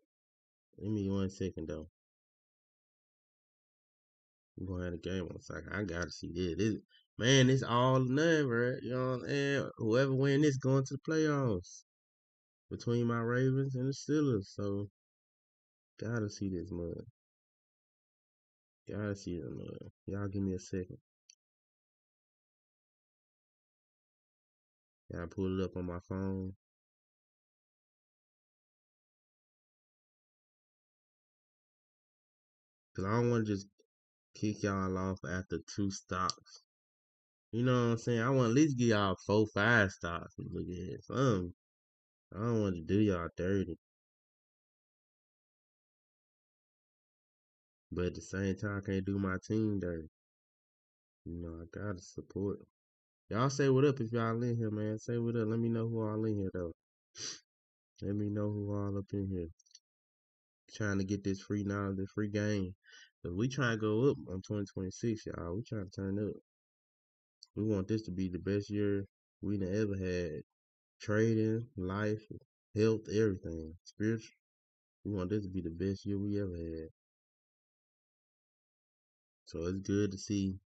give me 1 second though. I'm gonna have the game on the side. I gotta see this. Man, it's all or none, bro. You know what I'm saying? Whoever win this going to the playoffs between my Ravens and the Steelers. So gotta see this mud. Gotta see this mud. Y'all give me a second. Y'all pull it up on my phone. Cause I don't wanna just kick y'all off after 2 stops. You know what I'm saying? I want at least give y'all 4, 5 stops and look at something. I don't want to do y'all dirty. But at the same time, I can't do my team dirty. You know, I gotta support. Y'all say what up if y'all in here, man. Say what up. Let me know who all in here though. Let me know who all up in here. Trying to get this free knowledge, this free game. Cause we trying to go up on 2026, y'all. We trying to turn up. We want this to be the best year we done ever had. Trading, life, health, everything. Spiritual. We want this to be the best year we ever had. So it's good to see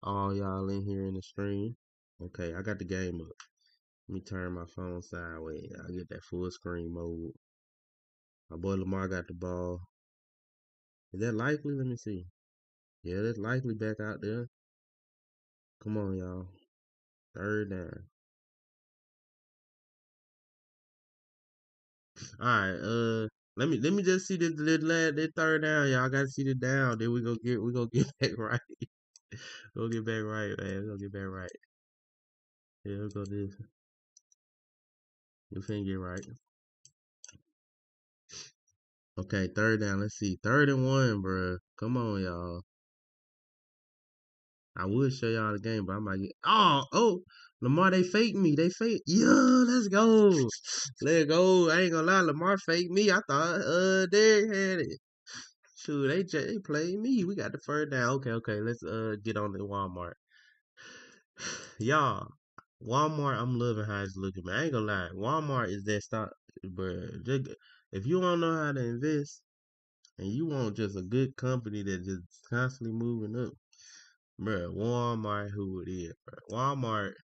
all y'all in here in the stream. Okay, I got the game up. Let me turn my phone sideways. I get that full screen mode. My boy Lamar got the ball. Is that likely? Let me see. Yeah, that's likely back out there. Come on, y'all. Third down. All right. Let me just see this third down, y'all. Gotta see the down. Then we go get back right. Go get back right, man. We gonna get back right. Yeah, we go this. We finna get right. Okay, third down. Let's see. 3rd and 1, bruh. Come on, y'all. I would show y'all the game, but I might get. Oh, Lamar, they fake me. They fake. Yeah, let's go. Let's go. I ain't gonna lie, Lamar faked me. I thought Derek had it. Shoot, they played me. We got the 1st down. Okay. Let's get on the Walmart. Y'all, Walmart, I'm loving how it's looking, man. I ain't gonna lie. Walmart is that stock, bruh. If you don't know how to invest and you want just a good company that just constantly moving up, bruh, Walmart, who it is, bruh. Walmart,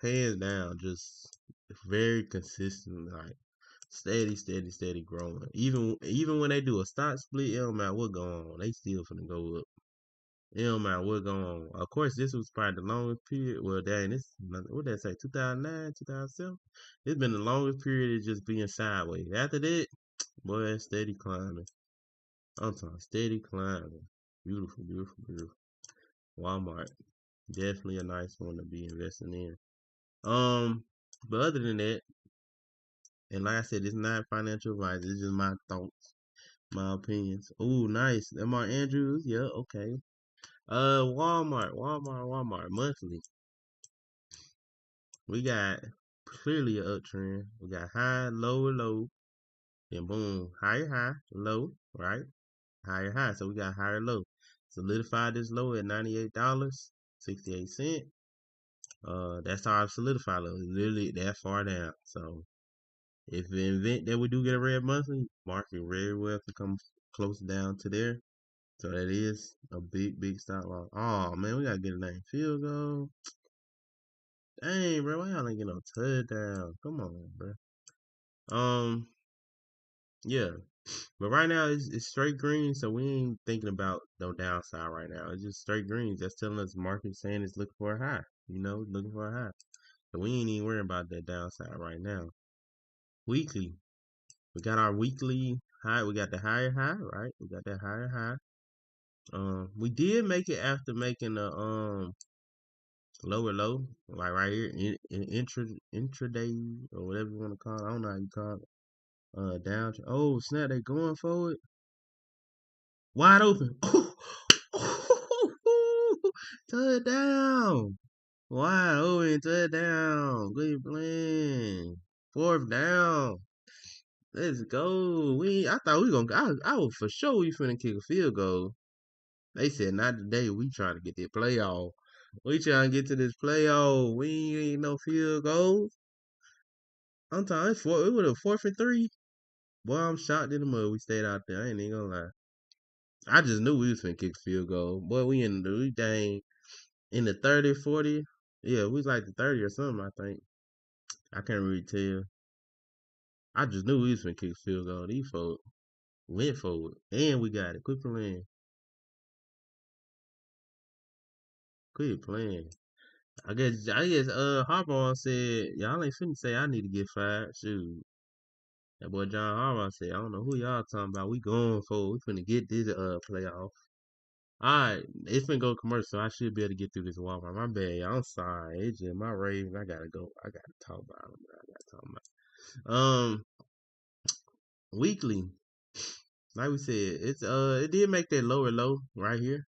hands down, just very consistent, like steady growing. Even when they do a stock split, it don't matter what going on, they still finna go up. It don't matter what going on. Of course, this was probably the longest period. Well, dang, what did I say? 2009, 2007. It's been the longest period of just being sideways. After that, boy, it's steady climbing. I'm talking steady climbing. Beautiful. Walmart, definitely a nice one to be investing in. But other than that, and like I said, it's not financial advice. It's just my thoughts, my opinions. Ooh, nice. Lamar Andrews. Yeah, okay. Walmart monthly. We got clearly an uptrend. We got high, low, then boom, high, low, right? Higher. So we got higher low. Solidified this low at $98.68. That's our solidified low. It's literally that far down. So if the event that we do get a red monthly, market very well can come close down to there. So that is a big stop loss. Oh man, we gotta get a name field goal. Dang, bro, why y'all ain't get no touchdown? Come on, bro. Um, yeah, but right now it's straight green, so we ain't thinking about no downside right now. It's just straight greens. That's telling us market saying it's looking for a high. Looking for a high. So we ain't even worrying about that downside right now. Weekly, we got our weekly high. We got the higher high, right? We got that higher high. We did make it after making the lower low, like right here in intraday or whatever you want to call it. I don't know how you call it. Down. Oh snap! They going for it. Wide open. Touchdown. Wide open. Touchdown. Good playing. 4th down. Let's go. I thought we gonna. I was for sure we finna kick a field goal. They said not today. We trying to get the playoff. We trying to get to this playoff. We ain't no field goals. I'm talking. It was a 4th and 3. Boy, I'm shocked in the mud. We stayed out there. I ain't even gonna lie. I just knew we was finna kick a field goal. Boy, we dang in the 30, 40. Yeah, we was like the 30 or something, I think. I can't really tell. I just knew we was finna kick a field goal. These folks went forward. And we got it. Quit playing. I guess Harbaugh said, y'all ain't finna say I need to get fired. Shoot. That boy John Harbaugh said, I don't know who y'all talking about. We going forward. We finna get this playoff. Alright, it's been go commercial, so I should be able to get through this Walmart. My bad, y'all. I'm sorry. It's just my Ravens. I gotta go. I gotta talk about them. I gotta talk about. Weekly. like we said, it did make that lower low right here.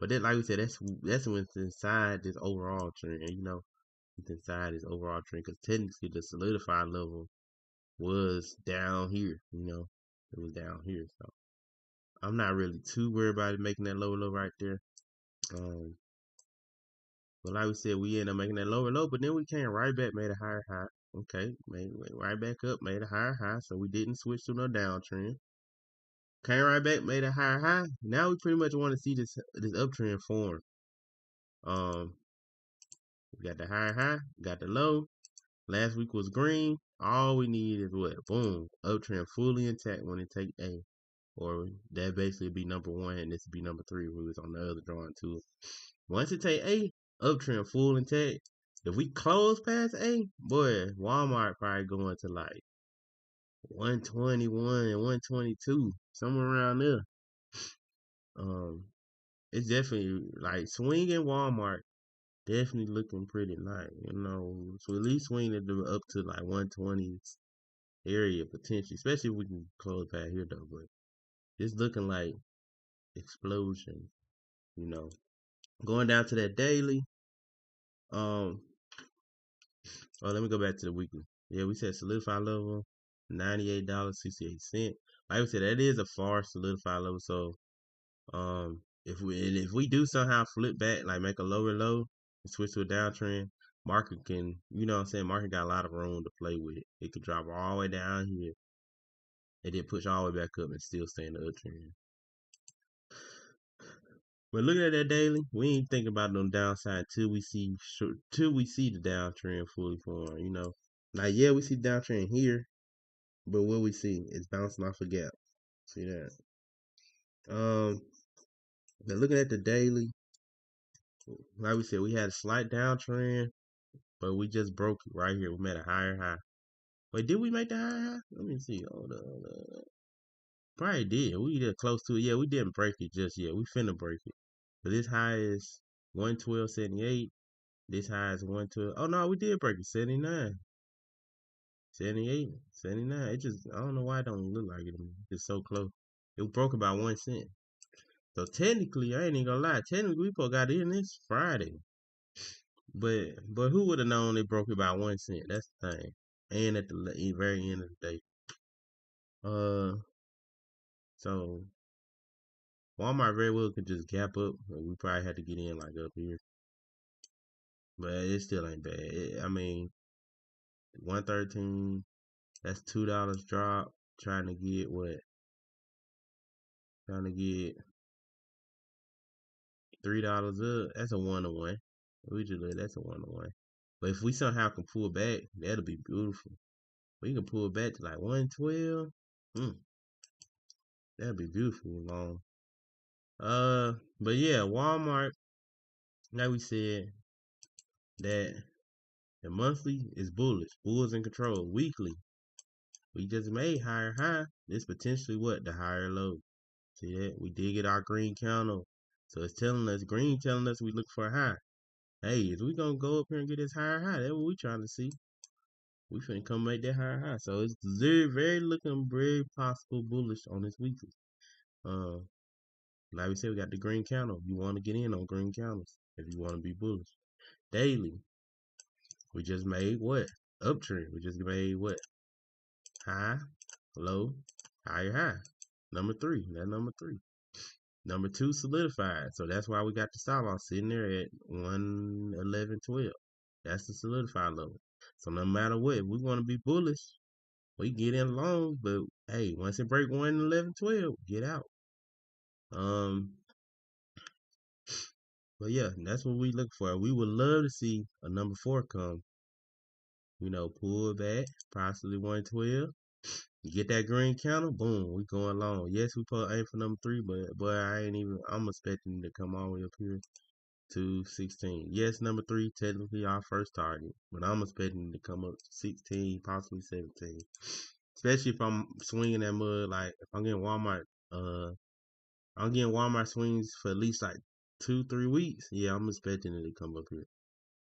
But then, like we said, that's when it's inside this overall trend. It's inside this overall trend because technically the solidified level was down here. It was down here. So I'm not really too worried about it making that lower low right there. Um, but like we said, we ended up making that lower low, but then we came right back, made a higher high. Okay, went right back up, made a higher high, so we didn't switch to no downtrend. Came right back, made a higher high. Now we pretty much want to see this uptrend form. Um, we got the higher high, got the low. Last week was green. All we need is what? Boom, uptrend fully intact when it take A, or that basically be number one, and this would be number three. We was on the other drawing too. Once it take A, uptrend full intact. If we close past A, boy, Walmart probably going to like 121 and 122, somewhere around there. Um, it's definitely like swinging Walmart. Definitely looking pretty nice, So at least swing it up to like 120 area potentially, especially if we can close past here though. But it's looking like explosion, you know. Going down to that daily. Um, let me go back to the weekly. Yeah, we said solidified level, $98.68. Like I said, that is a far solidified level. So if we do somehow flip back, like make a lower low and switch to a downtrend, market can, what I'm saying, market got a lot of room to play with. It could drop all the way down here and then push all the way back up and still stay in the uptrend. But looking at that daily, we ain't thinking about no downside till we see the downtrend fully form. Like yeah, we see downtrend here, but what we see is bouncing off a gap. See that? Now looking at the daily, like we said, we had a slight downtrend, but we just broke it right here. We made a higher high. Wait, did we make the higher high? Let me see. Hold on. Probably did. We did close to it. Yeah, we didn't break it just yet. We finna break it. But this high is 112.78. This high is 112. Oh no, we did break it. 79. 78. 79. It just, I don't know why it don't look like it. It's so close. It broke about 1 cent. So technically, I ain't even gonna lie. Technically, we probably got in this Friday. But who would have known it broke about 1 cent? That's the thing. And at the very end of the day. So Walmart very well could just gap up. We probably had to get in like up here. But it still ain't bad. I mean, 113, that's $2 drop. Trying to get what? Trying to get $3 up. That's a 1-to-1. That's a 1-to-1. But if we somehow can pull back, that'll be beautiful. We can pull back to like 112. That'd be beautiful long. But yeah, Walmart, like we said, that the monthly is bullish. Bulls in control. Weekly, we just made higher high. This potentially what? The higher low. See that? We did get our green candle. So it's telling us, green telling us we look for a high. Hey, is we gonna go up here and get this higher high? That's what we trying to see. We finna come make that higher high. So it's very, very looking very possible bullish on this weekly. Like we said, we got the green candle. You want to get in on green candles if you want to be bullish. Daily, we just made what? Uptrend. We just made what? High, low, higher high. Number three. That's number three. Number two solidified. So that's why we got the stop loss sitting there at 111.12. That's the solidified level. So no matter what, if we want to be bullish, we get in long, but hey, once it break 111.12, get out. But yeah, that's what we look for. We would love to see a number four come. Pull back, possibly 112. Get that green counter, boom, we going long. Yes, we put aim for number three, but boy, I'm expecting to come all the way up here to 16. Yes, number three, technically our first target, but I'm expecting to come up to 16, possibly 17. Especially if I'm swinging that mud, like if I'm getting Walmart swings for at least like 2-3 weeks. Yeah, I'm expecting it to come up here.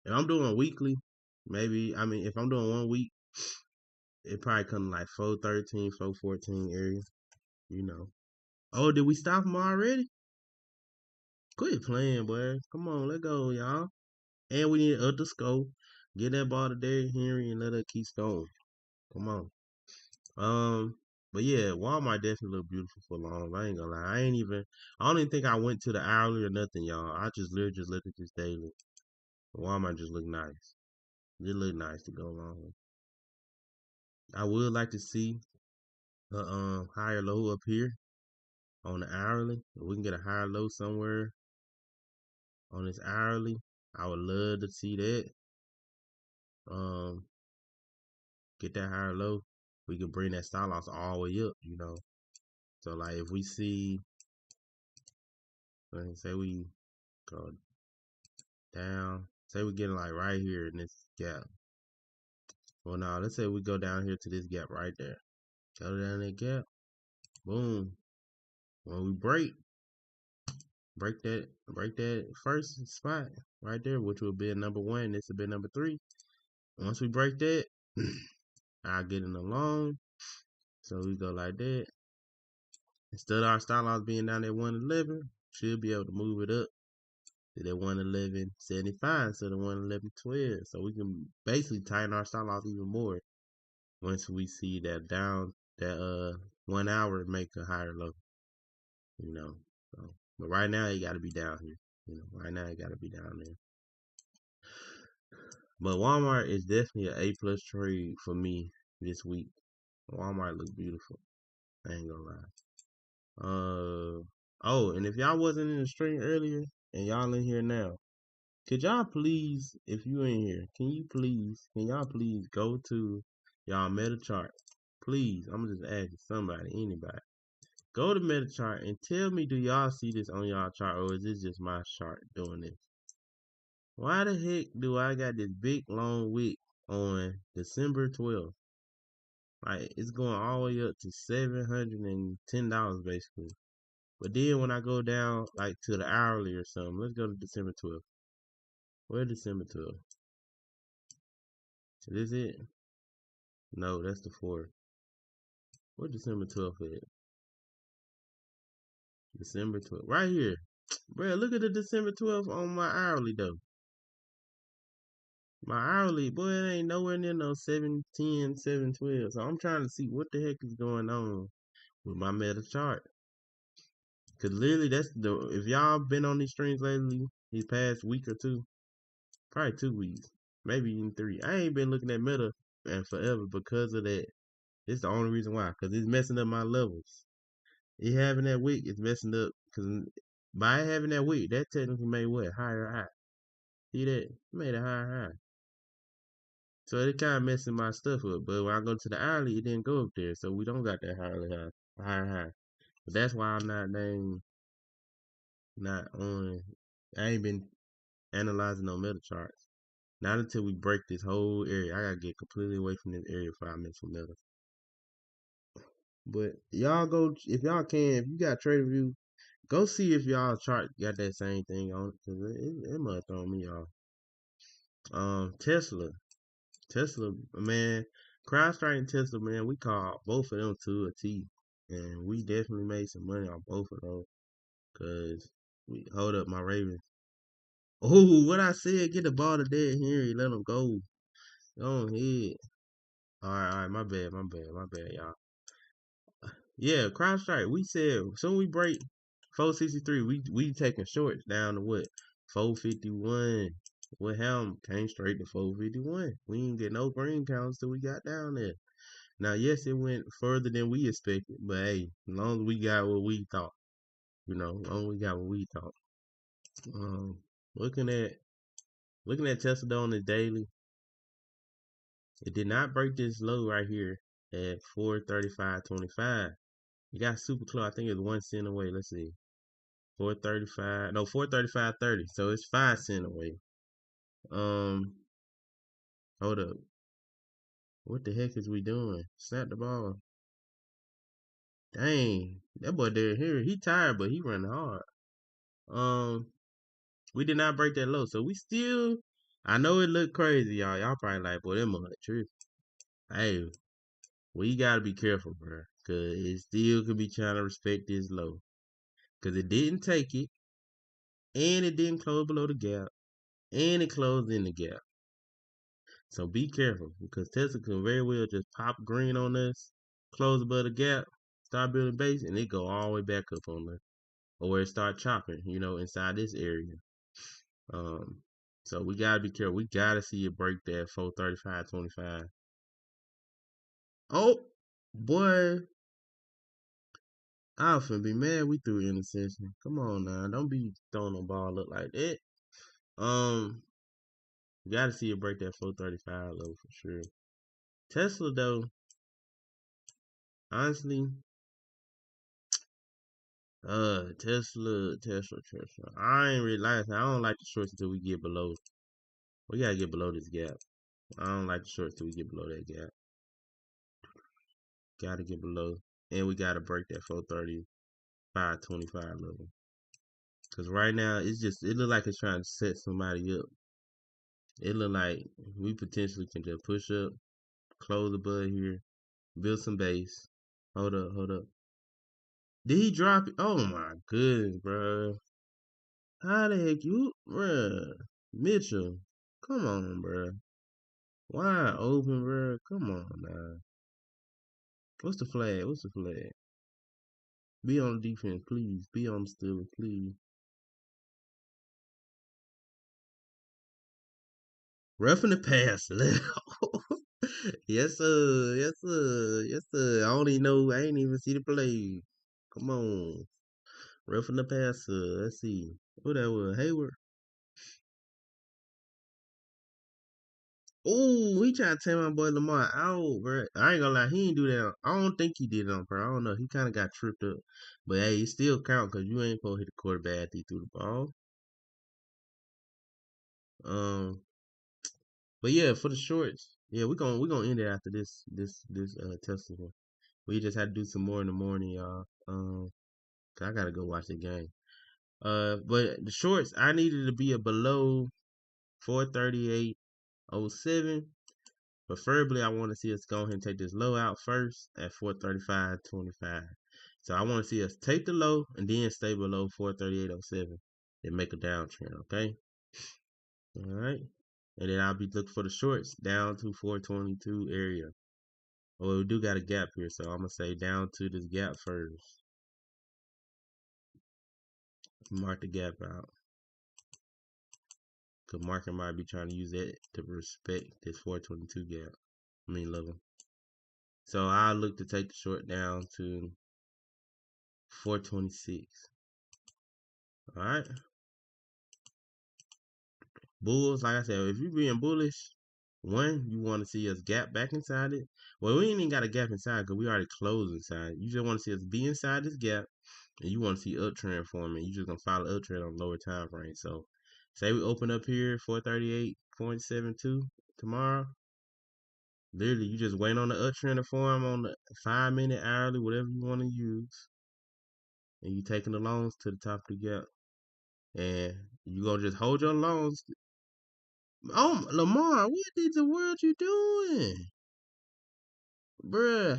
If I'm doing weekly, maybe, if I'm doing 1 week, it probably come like 413, 414 area. you know. Oh, did we stop him already? Quit playing, boy. Come on, let go, y'all. And we need to up the score. Get that ball to Derrick Henry and let her keep going. Come on. Um, but yeah, Walmart definitely look beautiful for long. I ain't gonna lie. I don't even think I went to the hourly or nothing, y'all. I just literally just looked at this daily. Walmart just look nice. It look nice to go along with. I would like to see a higher low up here on the hourly. If we can get a higher low somewhere on this hourly, I would love to see that. Um, get that higher low. We can bring that style loss all the way up, you know. So like if we see, like say we go down, say we get like right here in this gap. Well, now let's say we go down here to this gap right there. Go down that gap. Boom. When we break that first spot right there, which will be a number one. This will be number three. Once we break that, I get in the long. So we go like that. Instead of our stop loss being down at 111, should be able to move it up to that 111.75 instead of 111.12. So we can basically tighten our stop loss even more once we see that down that 1 hour make a higher low. You know. So, but right now you gotta be down here. You know, right now you gotta be down there. But Walmart is definitely an A plus trade for me this week. Walmart look beautiful. I ain't gonna lie. Oh, and if y'all wasn't in the stream earlier and y'all in here now, could y'all please, if you in here, can y'all please go to y'all meta chart? Please, I'm just asking somebody, anybody. Go to meta chart and tell me, do y'all see this on y'all chart or is this just my chart doing this? Why the heck do I got this big long wick on December 12th? Like it's going all the way up to $710 basically. But then when I go down like to the hourly or something, let's go to December 12th. Where December 12th? Is this it? No, that's the 4th. Where December 12th at? December 12th. Right here. Bruh, look at the December 12th on my hourly though. My hourly, boy, it ain't nowhere near no 710, 712. So I'm trying to see what the heck is going on with my meta chart. Cause literally if y'all been on these streams lately, these past week or two, probably 2 weeks, maybe even 3. I ain't been looking at meta and forever because of that. It's the only reason why, cause it's messing up my levels. It having that week is messing up, cause by having that week, that technically made what higher high. See that? It made a higher high. So it kind of messing my stuff up. But when I go to the hourly, it didn't go up there, so we don't got that higher high. But that's why I'm not on. I ain't been analyzing no meta charts. Not until we break this whole area. I gotta get completely away from this area before I mess with meta. But y'all go if y'all can. If you got TraderView, go see if y'all chart got that same thing on it, cause it might throw me off. Tesla, man, CrowdStrike and Tesla, man, we called both of them to a T, and we definitely made some money on both of those, cause we hold up my Ravens. Oh, what I said, get the ball to Derrick Henry, let him go. Go ahead. All right, my bad, y'all. Yeah, CrowdStrike. We said soon we break 463. We taking shorts down to what 451. What hell came straight to 451. We didn't get no green counts till we got down there. Now, yes, it went further than we expected, but hey, as long as we got what we thought, as long as we got what we thought. Um, looking at Tesla on the daily, it did not break this low right here at 435.25. It got super close. I think it's 1 cent away. Let's see. 435. No, 435.30. So it's 5 cents away. Hold up. What the heck is we doing? Snap the ball. Dang. That boy there here, he tired, but he running hard. We did not break that low. So we still I know it looked crazy, y'all. Y'all probably like, boy, that mother tripping. Hey, we gotta be careful, bro. Cause it still could be trying to respect this low. Cause it didn't take it, and it didn't close below the gap, and it closed in the gap. So be careful, because Tesla can very well just pop green on us, close above the gap, start building base, and it go all the way back up on us, or where it start chopping, inside this area. Um, so we gotta be careful. We gotta see it break that 435.25. Oh boy, I finna be mad we threw interception. Come on now, don't be throwing the ball up like that. Um, you gotta see it break that 435 level for sure. Tesla though, honestly, Tesla. I ain't really like I don't like the shorts until we get below. We gotta get below this gap. I don't like the shorts till we get below that gap. Gotta get below, and we gotta break that 435.25 level. Cause right now it look like it's trying to set somebody up. It look like we potentially can just push up, close the bud here, build some base. Hold up. Did he drop it? Oh my goodness, bro. How the heck bruh? Mitchell, come on, bruh. Wide open, bruh. Come on now. What's the flag? What's the flag? Be on defense, please. Be on the Steelers, please. Roughing the passer. Yes, sir. Yes, sir. Yes, sir. I don't even know. I ain't even see the play. Come on. Roughing the passer. Let's see. Who that was? Hayward. Ooh, he tried to tell my boy Lamar out, bro. I ain't gonna lie, he ain't do that. I don't think he did it on purpose. I don't know. He kind of got tripped up. But hey, it still count because you ain't supposed to hit the quarterback after he threw the ball. Um, but yeah, for the shorts, yeah, we gonna end it after this testing. We just had to do some more in the morning, y'all. 'Cause I gotta go watch the game. But the shorts, I needed to be a below 438.07. Preferably, I want to see us go ahead and take this low out first at 435.25. So I want to see us take the low and then stay below 438.07 and make a downtrend, okay? All right. And then I'll be looking for the shorts down to 422 area. Well, we do got a gap here, so I'm going to say down to this gap first. Mark the gap out. Because market might be trying to use that to respect this 422 gap. Level. So I'll look to take the short down to 426. All right. Bulls, like I said, if you're being bullish, one, you want to see us gap back inside it. Well, we ain't even got a gap inside because we already closed inside. You just want to see us be inside this gap, and you want to see uptrend forming. You just gonna follow uptrend on lower time frame. So, say we open up here 438.72 tomorrow. Literally, you just wait on the uptrend to form on the 5-minute, hourly, whatever you want to use, and you taking the loans to the top of the gap, and you gonna just hold your loans. Oh, Lamar, what did the world you doing? Bruh,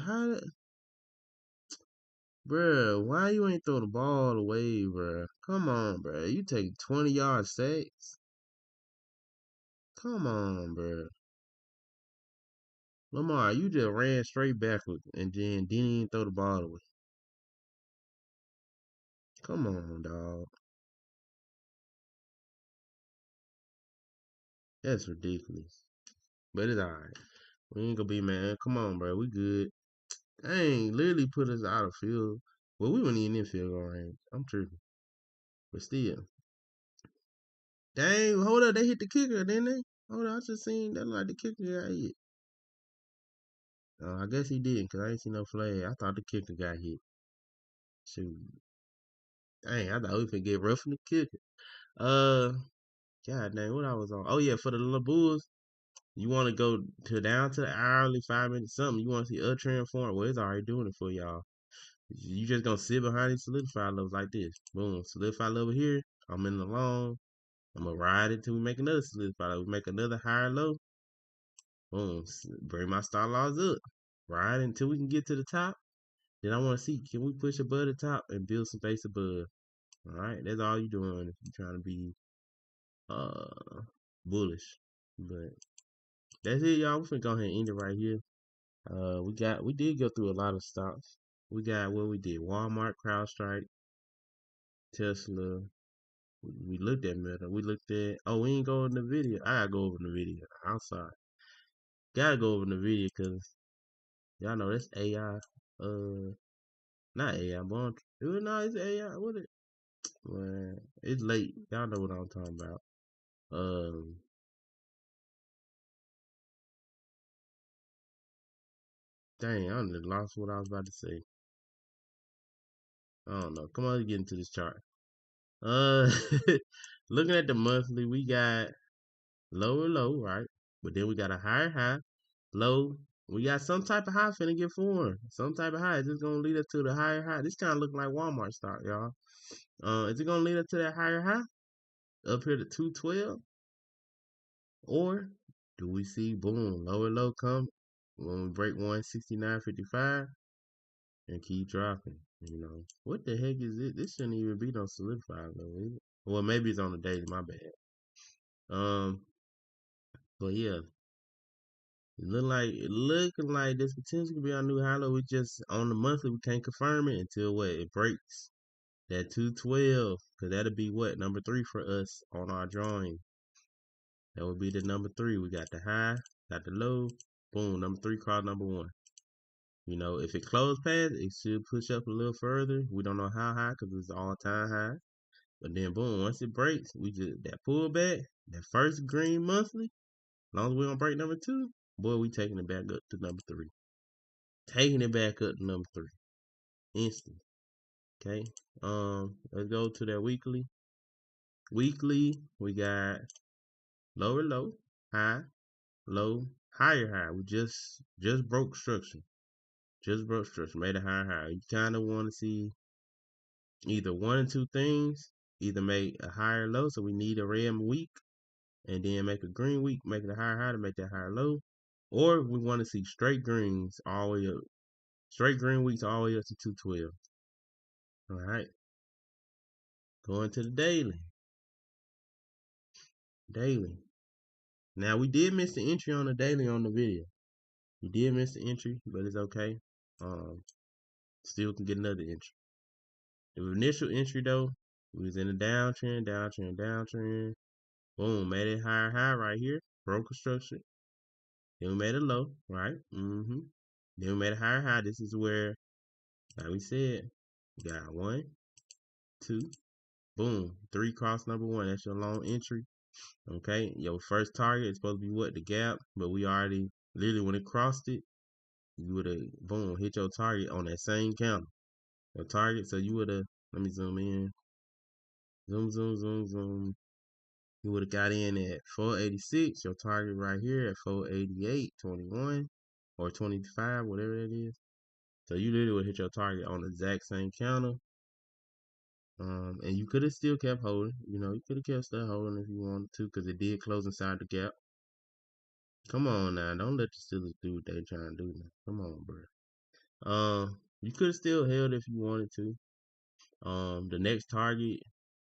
why you ain't throw the ball away, bruh? Come on, bruh. You take 20-yard sacks. Come on, bruh. Lamar, you just ran straight backwards and then didn't even throw the ball away. Come on, dog. That's ridiculous. But it's alright. We ain't gonna be mad. Come on, bro. We good. Dang, literally put us out of field. Well, we weren't even in field goal range. I'm tripping. But still. Dang, hold up. They hit the kicker, didn't they? Hold up. I just seen that like the kicker got hit. I guess he didn't because I ain't seen no flag. I thought the kicker got hit. Shoot. Dang, I thought we could get rough in the kicker. Uh, God dang, what I was on. Oh, yeah, for the little Bulls, you want to go to down to the hourly 5 minutes something. You want to see a trend form. Well, it's already doing it for y'all. You just gonna sit behind these solidify levels like this. Boom, solidify level here. I'm in the long. I'm gonna ride it till we make another solidify level. We make another higher low. Boom, bring my stop loss up. Ride until we can get to the top. Then I want to see, can we push above the top and build some base above? All right, that's all you're doing if you're trying to be bullish. But that's it, y'all. We're finna go ahead and end it right here. We did go through a lot of stocks. We got what we did: Walmart, CrowdStrike, Tesla. We looked at Meta. We looked at. Oh, we ain't go in the video. I gotta go over the video. I'm sorry. Gotta go over the video because y'all know that's AI. Not AI, but no, it's AI. What it? Man, it's late. Y'all know what I'm talking about. Um, dang, I done lost what I was about to say. I don't know. Come on, let's get into this chart. Uh, looking at the monthly, we got lower low, right? But then we got a higher high, low. We got some type of high finna get formed. Some type of high. Is this gonna lead us to the higher high? This kind of looking like Walmart stock, y'all. Is it gonna lead us to that higher high up here to 212, or do we see boom lower low come when we break 169.55 and keep dropping? You know what the heck is it? This shouldn't even be no solidified low, is it? Well, maybe it's on the daily. My bad. Um, but yeah, it looking like this potential could be our new high low. We just on the monthly we can't confirm it until what it breaks that 212, because that'll be what number 3 for us on our drawing. That would be the number 3. We got the high, got the low, boom, number 3 cross number 1. You know, if it closed past, it should push up a little further. We don't know how high because it's all time high. But then boom, once it breaks, we just that pullback, that first green monthly. As long as we don't break number 2, boy, we taking it back up to number 3. Taking it back up to number 3. Instant. Okay. Let's go to that weekly. Weekly, we got lower low, high, low, higher high. We just broke structure. Just broke structure. Made a higher high. You kinda wanna see either one or two things. Either make a higher low, so we need a red week, and then make a green week, make it a higher high to make that higher low. Or we want to see straight greens all the way up. Straight green weeks all the way up to 212. All right. Going to the daily. Daily. Now we did miss the entry on the daily on the video. We did miss the entry, but it's okay. Still can get another entry. The initial entry though, we was in a downtrend, downtrend, downtrend. Boom, made it higher high right here. Broke a structure. Then we made a low, right? Then we made a higher high. This is where, like we said, we got 1, 2, boom, 3 cross number 1. That's your long entry. Okay, your first target is supposed to be what? The gap, but we already literally when it crossed it, you would have boom hit your target on that same counter. Your target, so you would have. Let me zoom in. Zoom, zoom, zoom, zoom. You would have got in at 486. Your target right here at 488.21 or 25, whatever it is. So you literally would hit your target on the exact same counter. And you could have still kept holding. You know, you could have kept still holding if you wanted to, because it did close inside the gap. Come on now, don't let the Steelers do what they trying to do now. Come on, bro. You could have still held if you wanted to. The next target,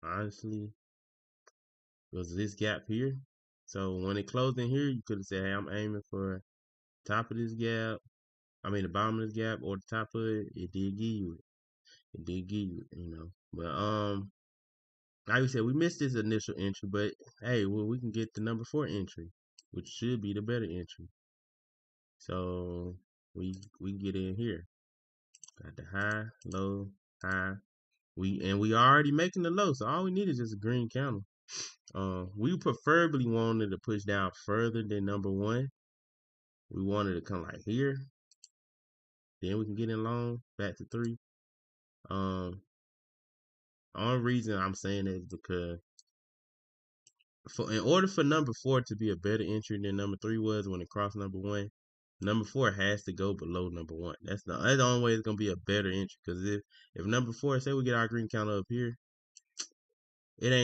honestly, was this gap here. So when it closed in here, you could have said, "Hey, I'm aiming for top of this gap. I mean, the bottom of this gap or the top of it." It did give you it. It did give you it, you know. But like we said, we missed this initial entry, but hey, well, we can get the number 4 entry, which should be the better entry. So we get in here. Got the high, low, high. We already making the low, so all we need is just a green candle. We preferably wanted to push down further than number 1. We wanted to come like here. Then we can get in long, back to 3. Only reason I'm saying that is because in order for number 4 to be a better entry than number 3 was when it crossed number 1, number 4 has to go below number 1. That's the only way it's gonna be a better entry. Because if number 4, say we get our green counter up here, this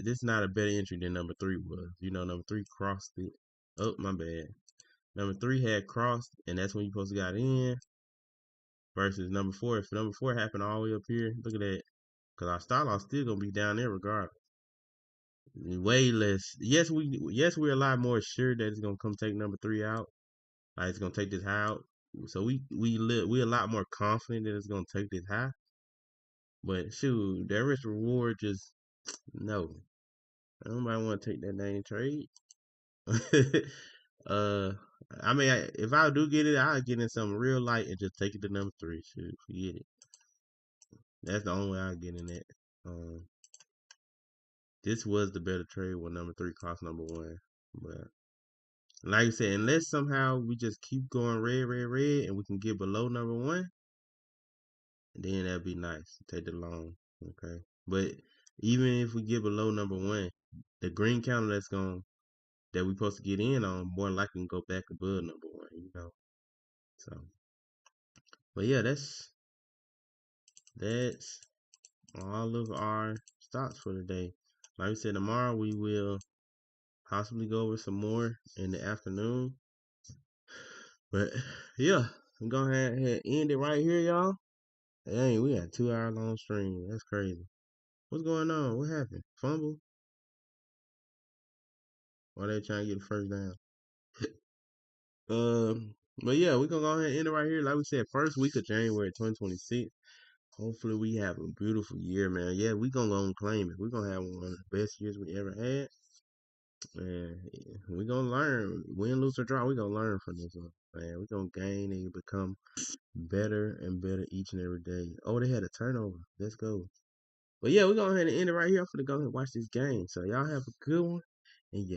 is not a better entry than number 3 was. You know, number 3 crossed it. Oh, my bad. Number 3 had crossed, and that's when you supposed to got in. versus number 4. If number 4 happened all the way up here, look at that. Cause our style loss still gonna be down there regardless. Way less. We're a lot more sure that it's gonna come take number 3 out. Like it's gonna take this high out. So we a lot more confident that it's gonna take this high. But shoot, that risk reward just no. Nobody want to take that name trade. uh, I mean, if I do get it, I'll get in something real light and just take it to number 3. Shoot, forget it. That's the only way I get in that. Um, this was the better trade when number 3 cost number 1. But like I said, unless somehow we just keep going red, red, red, and we can get below number 1, then that'd be nice. Take the long, okay. But even if we get below number 1, the green counter that we supposed to get in on more likely can go back above number 1. So, but yeah, that's all of our stocks for today. Like I said, tomorrow we will possibly go over some more in the afternoon. But yeah, I'm going to end it right here, y'all. Dang, we got a 2 hour long stream. That's crazy. What's going on? What happened? Fumble? Why they trying to get the first down? But yeah, we're gonna go ahead and end it right here. Like we said, first week of January 2026. Hopefully we have a beautiful year, man. Yeah, we gonna go and claim it. We're gonna have one of the best years we ever had. And we're gonna learn. Win, lose, or draw, we're gonna learn from this one. Man, we're gonna gain and become better and better each and every day. Oh, they had a turnover. Let's go. But yeah, we're going to go ahead and end it right here. I'm going to go ahead and watch this game. So y'all have a good one. And yeah.